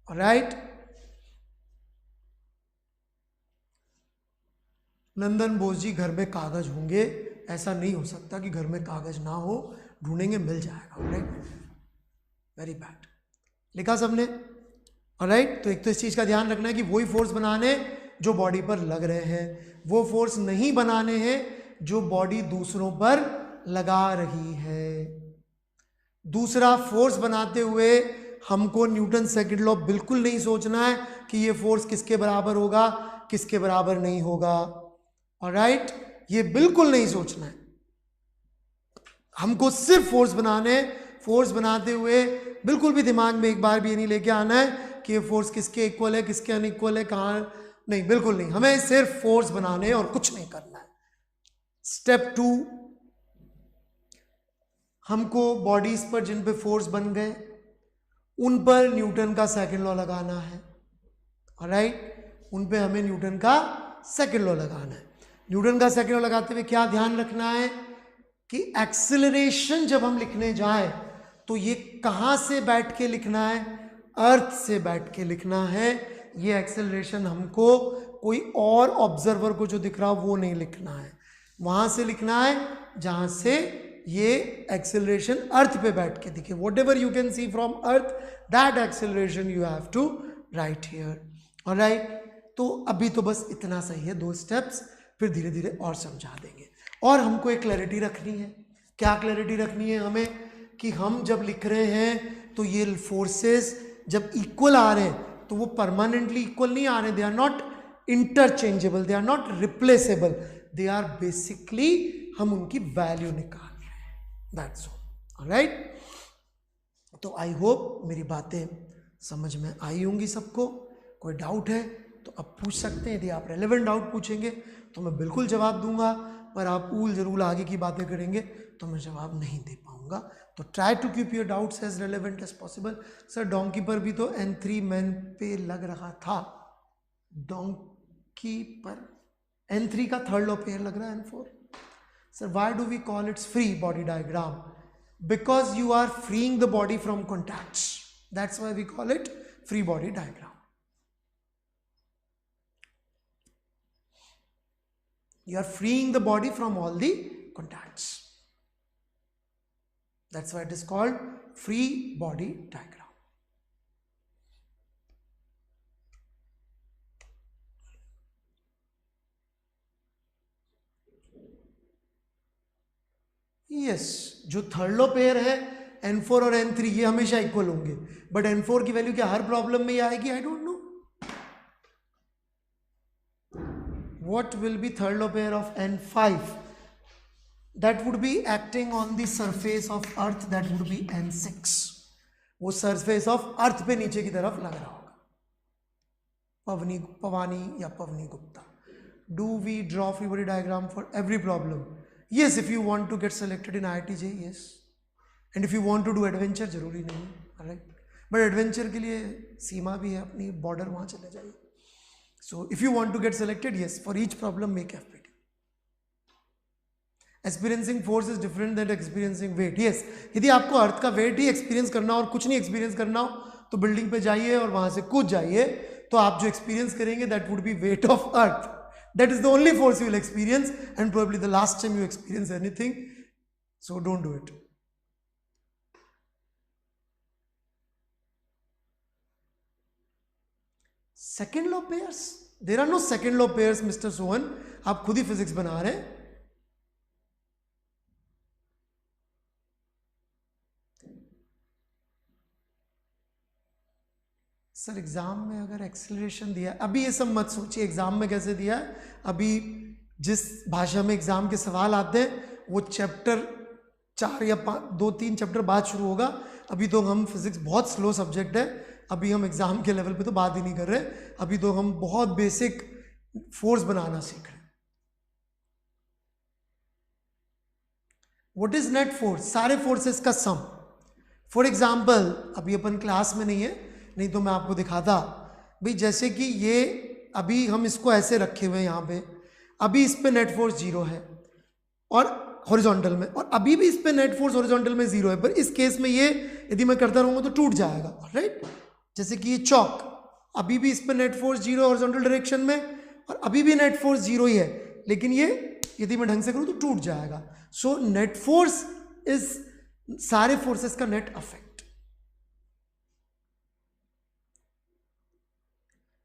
ऑलराइट, नंदन बोस जी घर में कागज होंगे? ऐसा नहीं हो सकता कि घर में कागज ना हो, ढूंढेंगे मिल जाएगा। ऑलराइट, वेरी बैड, लिखा सबने? ऑलराइट, तो एक तो इस चीज का ध्यान रखना है कि वही फोर्स बनाने जो बॉडी पर लग रहे हैं, वो फोर्स नहीं बनाने हैं जो बॉडी दूसरों पर लगा रही है। दूसरा, फोर्स बनाते हुए हमको न्यूटन सेकंड लॉ बिल्कुल नहीं सोचना है कि ये फोर्स किसके बराबर होगा, किसके बराबर नहीं होगा। ऑलराइट, ये बिल्कुल नहीं सोचना है, हमको सिर्फ फोर्स बनाने। फोर्स बनाते हुए बिल्कुल भी दिमाग में एक बार भी ये नहीं लेके आना है कि ये फोर्स किसके इक्वल है, किसके अनइक्वल है, कहाँ, नहीं, बिल्कुल नहीं। हमें सिर्फ फोर्स बनाने और कुछ नहीं करना है। स्टेप 2, हमको बॉडीज पर जिन पे फोर्स बन गए उन पर न्यूटन का सेकंड लॉ लगाना है। ऑलराइट, उन पे हमें न्यूटन का सेकंड लॉ लगाना है। न्यूटन का सेकंड लॉ लगाते हुए क्या ध्यान रखना है कि एक्सेलरेशन जब हम लिखने जाएं तो ये कहां से बैठ के लिखना है? अर्थ से बैठ के लिखना है। ये एक्सेलरेशन हमको कोई और ऑब्जर्वर को जो दिख रहा वो नहीं लिखना है, वहां से लिखना है जहां से ये एक्सेलरेशन अर्थ पे बैठ के दिखे। Whatever you can see from Earth, that acceleration you have to write here. Alright, तो अभी तो बस इतना सही है, 2 स्टेप्स, फिर धीरे धीरे और समझा देंगे। और हमको एक क्लैरिटी रखनी है। क्या क्लैरिटी रखनी है हमें? कि हम जब लिख रहे हैं तो ये फोर्सेस जब इक्वल आ रहे हैं तो वो परमानेंटली इक्वल नहीं आ रहे, they are not interchangeable, they are not replaceable, they are basically हम उनकी वैल्यू निकाल रहे हैं, दैट्स ऑल। ऑलराइट, तो आई होप मेरी बातें समझ में आई होंगी सबको। कोई डाउट है तो आप पूछ सकते हैं। यदि आप रेलेवेंट डाउट पूछेंगे तो मैं बिल्कुल जवाब दूंगा, पर आप ऊल जरूर आगे की बातें करेंगे तो मैं जवाब नहीं दे पाऊंगा। तो try to keep your doubts as relevant as possible. Sir donkey पर भी तो N3 मैन पे लग रहा था, डोंकी पर N3 का थर्ड लॉ पेयर लग रहा है N4। Sir why do we call its free body diagram? Because you are freeing the body from contacts, that's why we call it free body diagram. You are freeing the body from all the contacts. That's why it is called free body diagram. Yes, जो third लो pair है N4 और N3 ये हमेशा equal होंगे, but N4 की value क्या हर problem में आएगी? I don't know. What will be third low pair of N5? That would be acting on the surface of earth, that would be N6. वो surface of earth पे नीचे की तरफ लग रहा होगा। पवानी या पवनी Gupta. Do we draw free body diagram for every problem? Yes, if you want to get selected in IIT JEE, yes. And if you want to do adventure, जरूरी नहीं, alright? बट एडवेंचर के लिए सीमा भी है अपनी, बॉर्डर, वहाँ चले जाइए. So if you want to get selected, yes, for each problem make FPT. Experiencing force is different then experiencing weight. Yes, यदि आपको अर्थ का वेट ही एक्सपीरियंस करना हो और कुछ नहीं एक्सपीरियंस करना हो तो बिल्डिंग पे जाइए और वहां से कूद जाइए, तो आप जो एक्सपीरियंस करेंगे that would be weight of Earth. That is the only force you will experience and probably the last time you experience anything. So don't do it. Second law pairs, there are no second law pairs mister Sohan, आप खुद ही physics बना रहे हैं. Sir exam में अगर acceleration दिया, अभी ये सब मत सोचिए एग्जाम में कैसे दिया है. अभी जिस भाषा में एग्जाम के सवाल आते हैं वो चैप्टर 4 या 5, 2-3 चैप्टर बाद शुरू होगा. अभी तो हम फिजिक्स बहुत स्लो सब्जेक्ट है, अभी हम एग्जाम के लेवल पे तो बात ही नहीं कर रहे. अभी तो हम बहुत बेसिक फोर्स बनाना सीख रहे हैं. What is net force? सारे फोर्सेस का सम. फॉर एग्जाम्पल, अभी अपन क्लास में नहीं है, नहीं तो मैं आपको दिखाता भाई. जैसे कि ये अभी हम इसको ऐसे रखे हुए हैं यहाँ पे, अभी इस पे नेट फोर्स 0 है और हॉरिजॉन्टल में, और अभी भी इस पे नेट फोर्स हॉरिजॉन्टल में 0 है. पर इस केस में ये यदि मैं करता रहूंगा तो टूट जाएगा, राइट. जैसे कि ये चौक, अभी भी इस पे नेट फोर्स 0 है हॉरिजॉन्टल डायरेक्शन में, और अभी भी नेट फोर्स 0 ही है, लेकिन ये यदि मैं ढंग से करूँ तो टूट जाएगा. सो नेट फोर्स इज सारे फोर्सेस का net affect.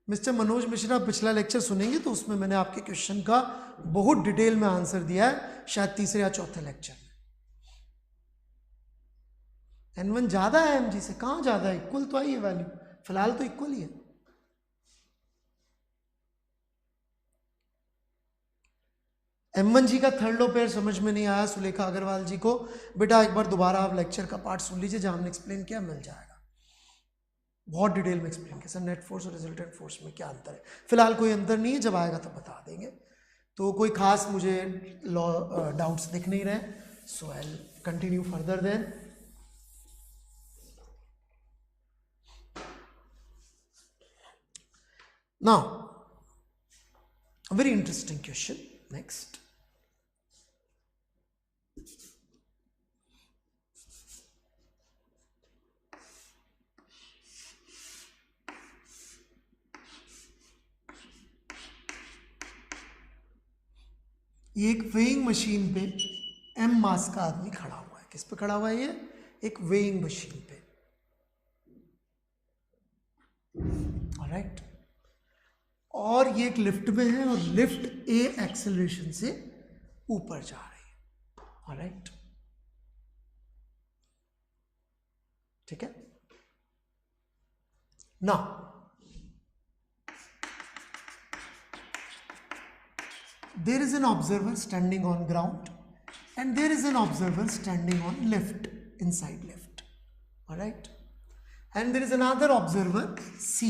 Mister Manoj Mishra, पिछला लेक्चर सुनेंगे तो उसमें मैंने आपके क्वेश्चन का बहुत डिटेल में आंसर दिया है, शायद तीसरे या चौथे लेक्चर में. N1 ज्यादा है mg से, कहाँ ज्यादा है, इक्वल तो आई है वैल्यू, फिलहाल तो इक्वल ही है. M1G का थर्ड लॉ पेयर समझ में नहीं आया सुलेखा अग्रवाल जी को, बेटा एक बार दोबारा आप लेक्चर का पार्ट सुन लीजिए जहां हमने एक्सप्लेन किया, मिल जाएगा. बहुत डिटेल में एक्सप्लेन किया सर नेट फोर्स और रिजल्टेंट फोर्स में क्या अंतर है. फिलहाल कोई अंतर नहीं है, जब आएगा तब बता देंगे. तो कोई खास मुझे लॉ डाउट्स दिख नहीं रहे, so I will continue further then. Now a very interesting question next. ये एक वेइंग मशीन पे m मास का आदमी खड़ा हुआ है. किस पे खड़ा हुआ है ये? एक वेइंग मशीन पे. ऑलराइट. और ये एक लिफ्ट में है और लिफ्ट a एक्सेलरेशन से ऊपर जा रही है. ऑलराइट, ठीक है. Now there is an observer standing on ground and there is an observer standing on lift, inside lift. All right, and there is another observer C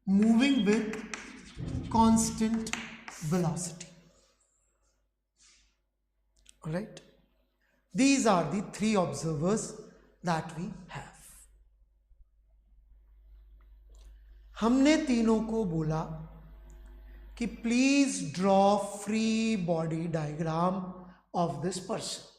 moving with constant velocity. All right, these are the three observers that we have. हमने तीनों को बोला कि please draw free body diagram of this person.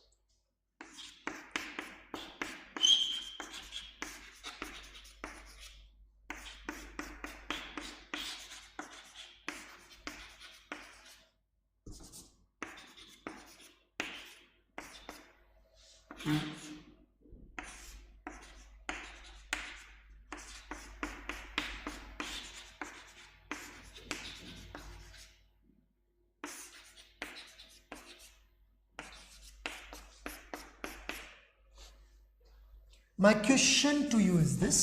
My question to you is this.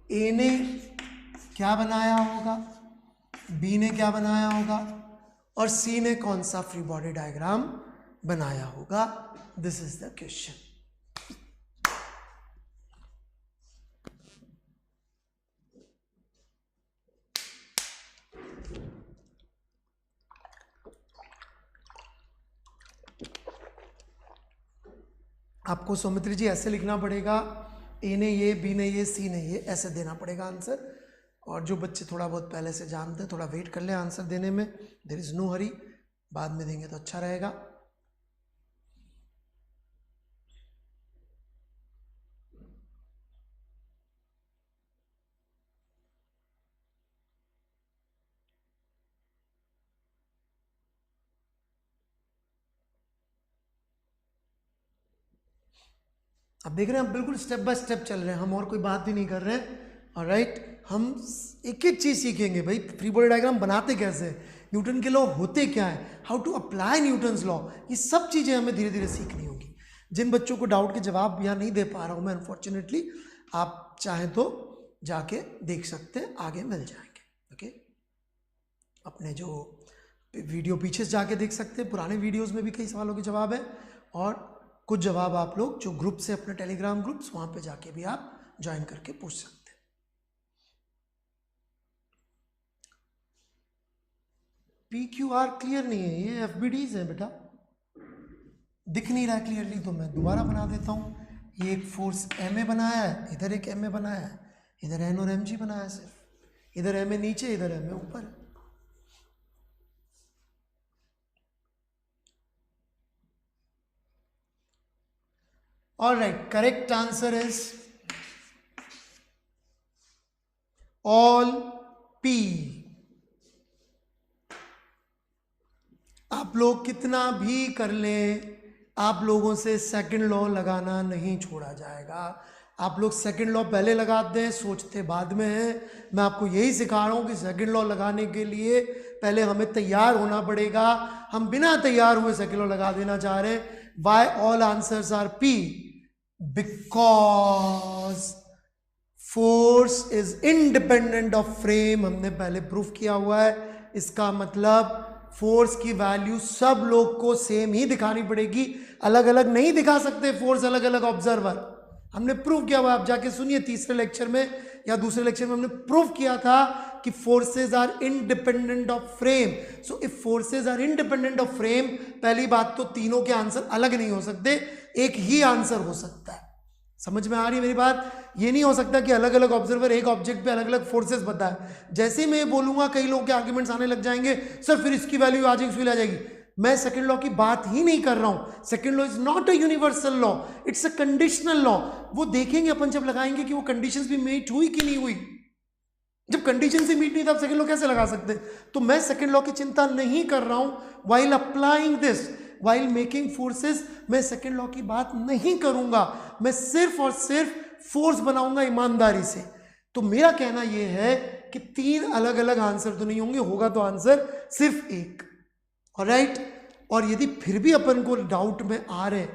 A ने क्या बनाया होगा, B ने क्या बनाया होगा और C ने कौन सा फ्री बॉडी डायग्राम बनाया होगा? This is the question. आपको सौमित्री जी ऐसे लिखना पड़ेगा, ए ने ये, बी ने ये, सी ने ये, ऐसे देना पड़ेगा आंसर। और जो बच्चे थोड़ा बहुत पहले से जानते हैं थोड़ा वेट कर ले आंसर देने में, देयर इज नो हरी, बाद में देंगे तो अच्छा रहेगा। अब देख रहे हैं, हम बिल्कुल स्टेप बाय स्टेप चल रहे हैं, हम और कोई बात भी नहीं कर रहे हैं। ऑलराइट, हम एक एक चीज सीखेंगे भाई, फ्री बॉडी डायग्राम बनाते कैसे हैं, न्यूटन के लॉ होते क्या है, how to apply Newton's law, ये सब चीजें हमें धीरे धीरे सीखनी होगी। जिन बच्चों को डाउट के जवाब यहाँ नहीं दे पा रहा हूँ मैं अनफॉर्चुनेटली, आप चाहें तो जाके देख सकते हैं, आगे मिल जाएंगे। ओके, अपने जो वीडियो पीछे से जाके देख सकते हैं, पुराने वीडियोस में भी कई सवालों के जवाब है, और कुछ जवाब आप लोग जो ग्रुप से अपने टेलीग्राम ग्रुप्स, वहां पे जाके भी आप ज्वाइन करके पूछ सकते हैं। PQR क्लियर नहीं है, ये FBDs है बेटा, दिख नहीं रहा है क्लियरली, तो मैं दोबारा बना देता हूँ। ये एक फोर्स MA बनाया है, इधर एक MA बनाया है, इधर N और MG बनाया है, सिर्फ इधर MA नीचे, इधर MA ऊपर है। All right, correct answer is all P। आप लोग कितना भी कर लें, आप लोगों से सेकंड लॉ लगाना नहीं छोड़ा जाएगा। आप लोग सेकंड लॉ पहले लगाते हैं, सोचते बाद में हैं। मैं आपको यही सिखा रहा हूं कि सेकंड लॉ लगाने के लिए पहले हमें तैयार होना पड़ेगा। हम बिना तैयार हुए सेकंड लॉ लगा देना चाह रहे हैं। Why all answers are P? Because force is independent of frame, हमने पहले प्रूफ किया हुआ है। इसका मतलब फोर्स की वैल्यू सब लोग को सेम ही दिखानी पड़ेगी, अलग अलग नहीं दिखा सकते फोर्स अलग अलग ऑब्जर्वर। हमने प्रूफ किया हुआ, आप जाके सुनिए तीसरे लेक्चर में या दूसरे लेक्चर में हमने प्रूफ किया था कि forces are independent of frame. So if forces are independent of frame, पहली बात तो तीनों के आंसर अलग नहीं हो सकते, एक ही आंसर हो सकता है। समझ में आ रही है मेरी बात? ये नहीं हो सकता कि अलग अलग ऑब्जर्वर एक ऑब्जेक्ट पे अलग अलग फोर्सेस बताए। जैसे ही मैं बोलूंगा कई लोगों के आर्ग्यूमेंट्स आने लग जाएंगे, सर फिर इसकी वैल्यू आ जाएगी, इसकी वैल्यू आ जाएगी। मैं सेकंड लॉ की बात ही नहीं कर रहा हूं। Second law is not a universal law, it's a conditional law. वो देखेंगे अपन जब लगाएंगे कि वो कंडीशंस भी मीट हुई कि नहीं हुई। जब कंडीशन से मीट नहीं था, सेकंड लॉ कैसे लगा सकते? तो मैं सेकंड लॉ की चिंता नहीं कर रहा हूं। While applying this, while making forces, मैं सेकंड लॉ की बात नहीं करूंगा। मैं सिर्फ और सिर्फ फोर्स बनाऊंगा ईमानदारी से। तो मेरा कहना यह है कि तीन अलग अलग आंसर तो नहीं होंगे, होगा तो आंसर सिर्फ एक। ऑलराइट, और यदि फिर भी अपन को डाउट में आ रहे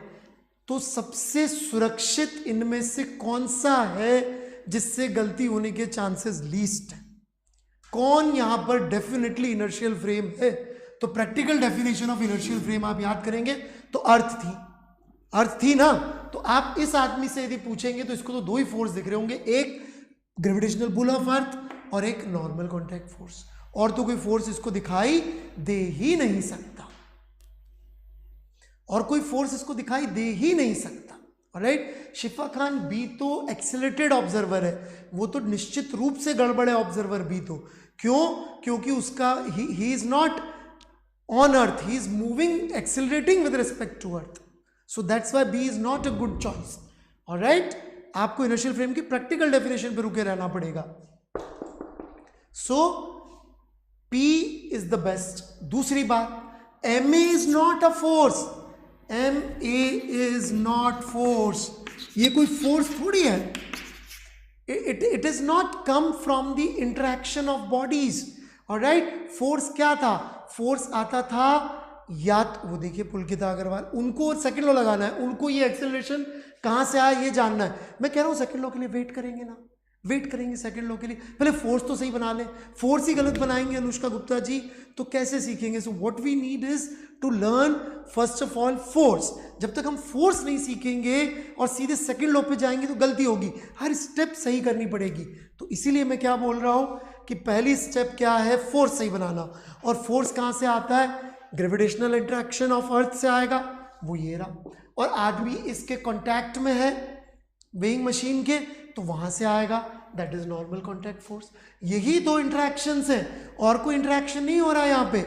तो सबसे सुरक्षित इनमें से कौन सा है जिससे गलती होने के चांसेस लीस्ट है? कौन यहां पर डेफिनेटली इनर्शियल फ्रेम है? तो practical definition of inertial frame आप याद करेंगे तो अर्थ थी ना। तो आप इस आदमी से यदि पूछेंगे तो इसको तो दो ही फोर्स दिख रहे होंगे, एक ग्रेविटेशनल पुल ऑफ अर्थ और एक नॉर्मल कॉन्टैक्ट फोर्स, और तो कोई फोर्स इसको दिखाई दे ही नहीं सकता, और कोई फोर्स इसको दिखाई दे ही नहीं सकता। ऑलराइट, शिफा खान बी तो एक्सेलरेटेड ऑब्जर्वर है, वो तो निश्चित रूप से गड़बड़ है ऑब्जर्वर बी तो। क्यों? क्योंकि उसका he is not on earth, he is moving accelerating with respect to earth, so that's why B is not a good choice. Alright, आपको इनर्शियल फ्रेम की प्रैक्टिकल डेफिनेशन पे रुके रहना पड़ेगा। So P is the best. दूसरी बात, MA is not a force, MA is not force, ये कोई फोर्स थोड़ी है। It is not come from the interaction of bodies. Alright, force क्या था? फोर्स आता था या वो देखिए पुलकिता अग्रवाल, उनको सेकंड लॉ लगाना है, उनको ये एक्सेलरेशन कहां से आया ये जानना है। मैं कह रहा हूं सेकंड लॉ के लिए वेट करेंगे ना, वेट करेंगे सेकंड लॉ के लिए। पहले फोर्स तो सही बना लें, फोर्स ही गलत बनाएंगे अनुष्का गुप्ता जी तो कैसे सीखेंगे? So what we need is to learn first of all force. जब तक हम फोर्स नहीं सीखेंगे और सीधे सेकंड लॉ पे जाएंगे तो गलती होगी, हर स्टेप सही करनी पड़ेगी। तो इसीलिए मैं क्या बोल रहा हूं कि पहली स्टेप क्या है? फोर्स सही बनाना। और फोर्स कहां से आता है? ग्रेविटेशनल इंटरेक्शन ऑफ अर्थ से आएगा, वो ये रहा। और आदमी इसके कांटेक्ट में है वेइंग मशीन के, तो वहां से आएगा, that is normal contact force. यही दो इंटरेक्शंस हैं, और कोई इंटरेक्शन नहीं हो रहा है यहाँ पे।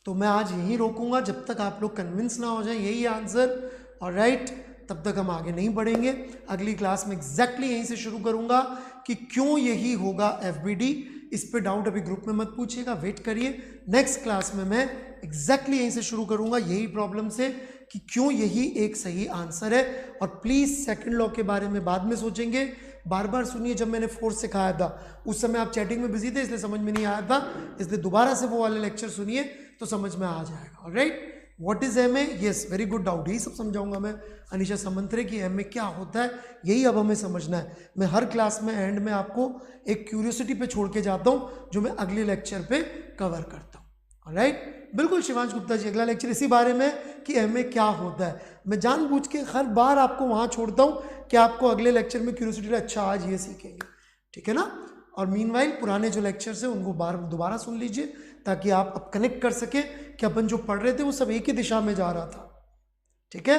तो मैं आज यहीं रोकूंगा जब तक आप लोग कन्विंस ना हो जाए यही आंसर, ऑलराइट, तब तक हम आगे नहीं बढ़ेंगे। अगली क्लास में एग्जैक्टली यहीं से शुरू करूंगा कि क्यों यही होगा एफबीडी। इस पे डाउट अभी ग्रुप में मत पूछिएगा, वेट करिए। नेक्स्ट क्लास में मैं एग्जैक्टली यहीं से शुरू करूंगा यही प्रॉब्लम से कि क्यों यही एक सही आंसर है। और प्लीज सेकंड लॉ के बारे में बाद में सोचेंगे, बार बार सुनिए। जब मैंने फोर्स सिखाया था उस समय आप चैटिंग में बिजी थे, इसलिए समझ में नहीं आया था, इसलिए दोबारा से वो वाले लेक्चर सुनिए तो समझ में आ जाएगा। Alright, what is MA? Yes, very good doubt, यही सब समझाऊंगा मैं अनीशा समंतरे की एमए क्या होता है, यही अब हमें समझना है। मैं हर क्लास में एंड में आपको एक क्यूरियोसिटी पे छोड़ के जाता हूँ जो मैं अगले लेक्चर पे कवर करता हूँ। ऑलराइट, बिल्कुल शिवांश गुप्ता जी, अगला लेक्चर इसी बारे में कि एमए क्या होता है। मैं जानबूझ के हर बार आपको वहाँ छोड़ता हूँ कि आपको अगले लेक्चर में क्यूरियोसिटी, अच्छा आज ये सीखेंगे, ठीक है ना। और मीनवाइल पुराने जो लेक्चर्स हैं उनको दोबारा सुन लीजिए ताकि आप अब कनेक्ट कर सके कि अपन जो पढ़ रहे थे वो सब एक ही दिशा में जा रहा था, ठीक है।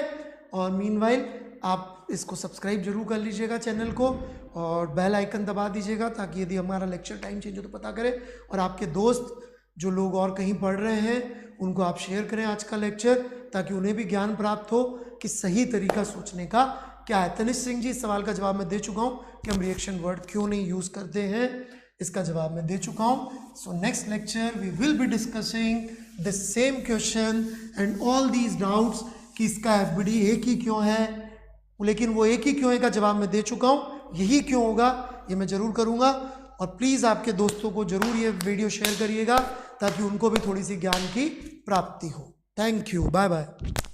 और मीनवाइल आप इसको सब्सक्राइब जरूर कर लीजिएगा चैनल को, और बेल आइकन दबा दीजिएगा ताकि यदि हमारा लेक्चर टाइम चेंज हो तो पता करें। और आपके दोस्त जो लोग और कहीं पढ़ रहे हैं उनको आप शेयर करें आज का लेक्चर, ताकि उन्हें भी ज्ञान प्राप्त हो कि सही तरीका सोचने का क्या है। तनिष्क सिंह जी, इस सवाल का जवाब मैं दे चुका हूँ कि हम रिएक्शन वर्ड क्यों नहीं यूज करते हैं, इसका जवाब मैं दे चुका हूँ। So next lecture we will be discussing the same question and all these doubts कि इसका एफबीडी एक ही क्यों है, लेकिन वो एक ही क्यों है का जवाब मैं दे चुका हूँ। यही क्यों होगा ये मैं जरूर करूँगा। और प्लीज़ आपके दोस्तों को जरूर ये वीडियो शेयर करिएगा ताकि उनको भी थोड़ी सी ज्ञान की प्राप्ति हो। Thank you, bye bye.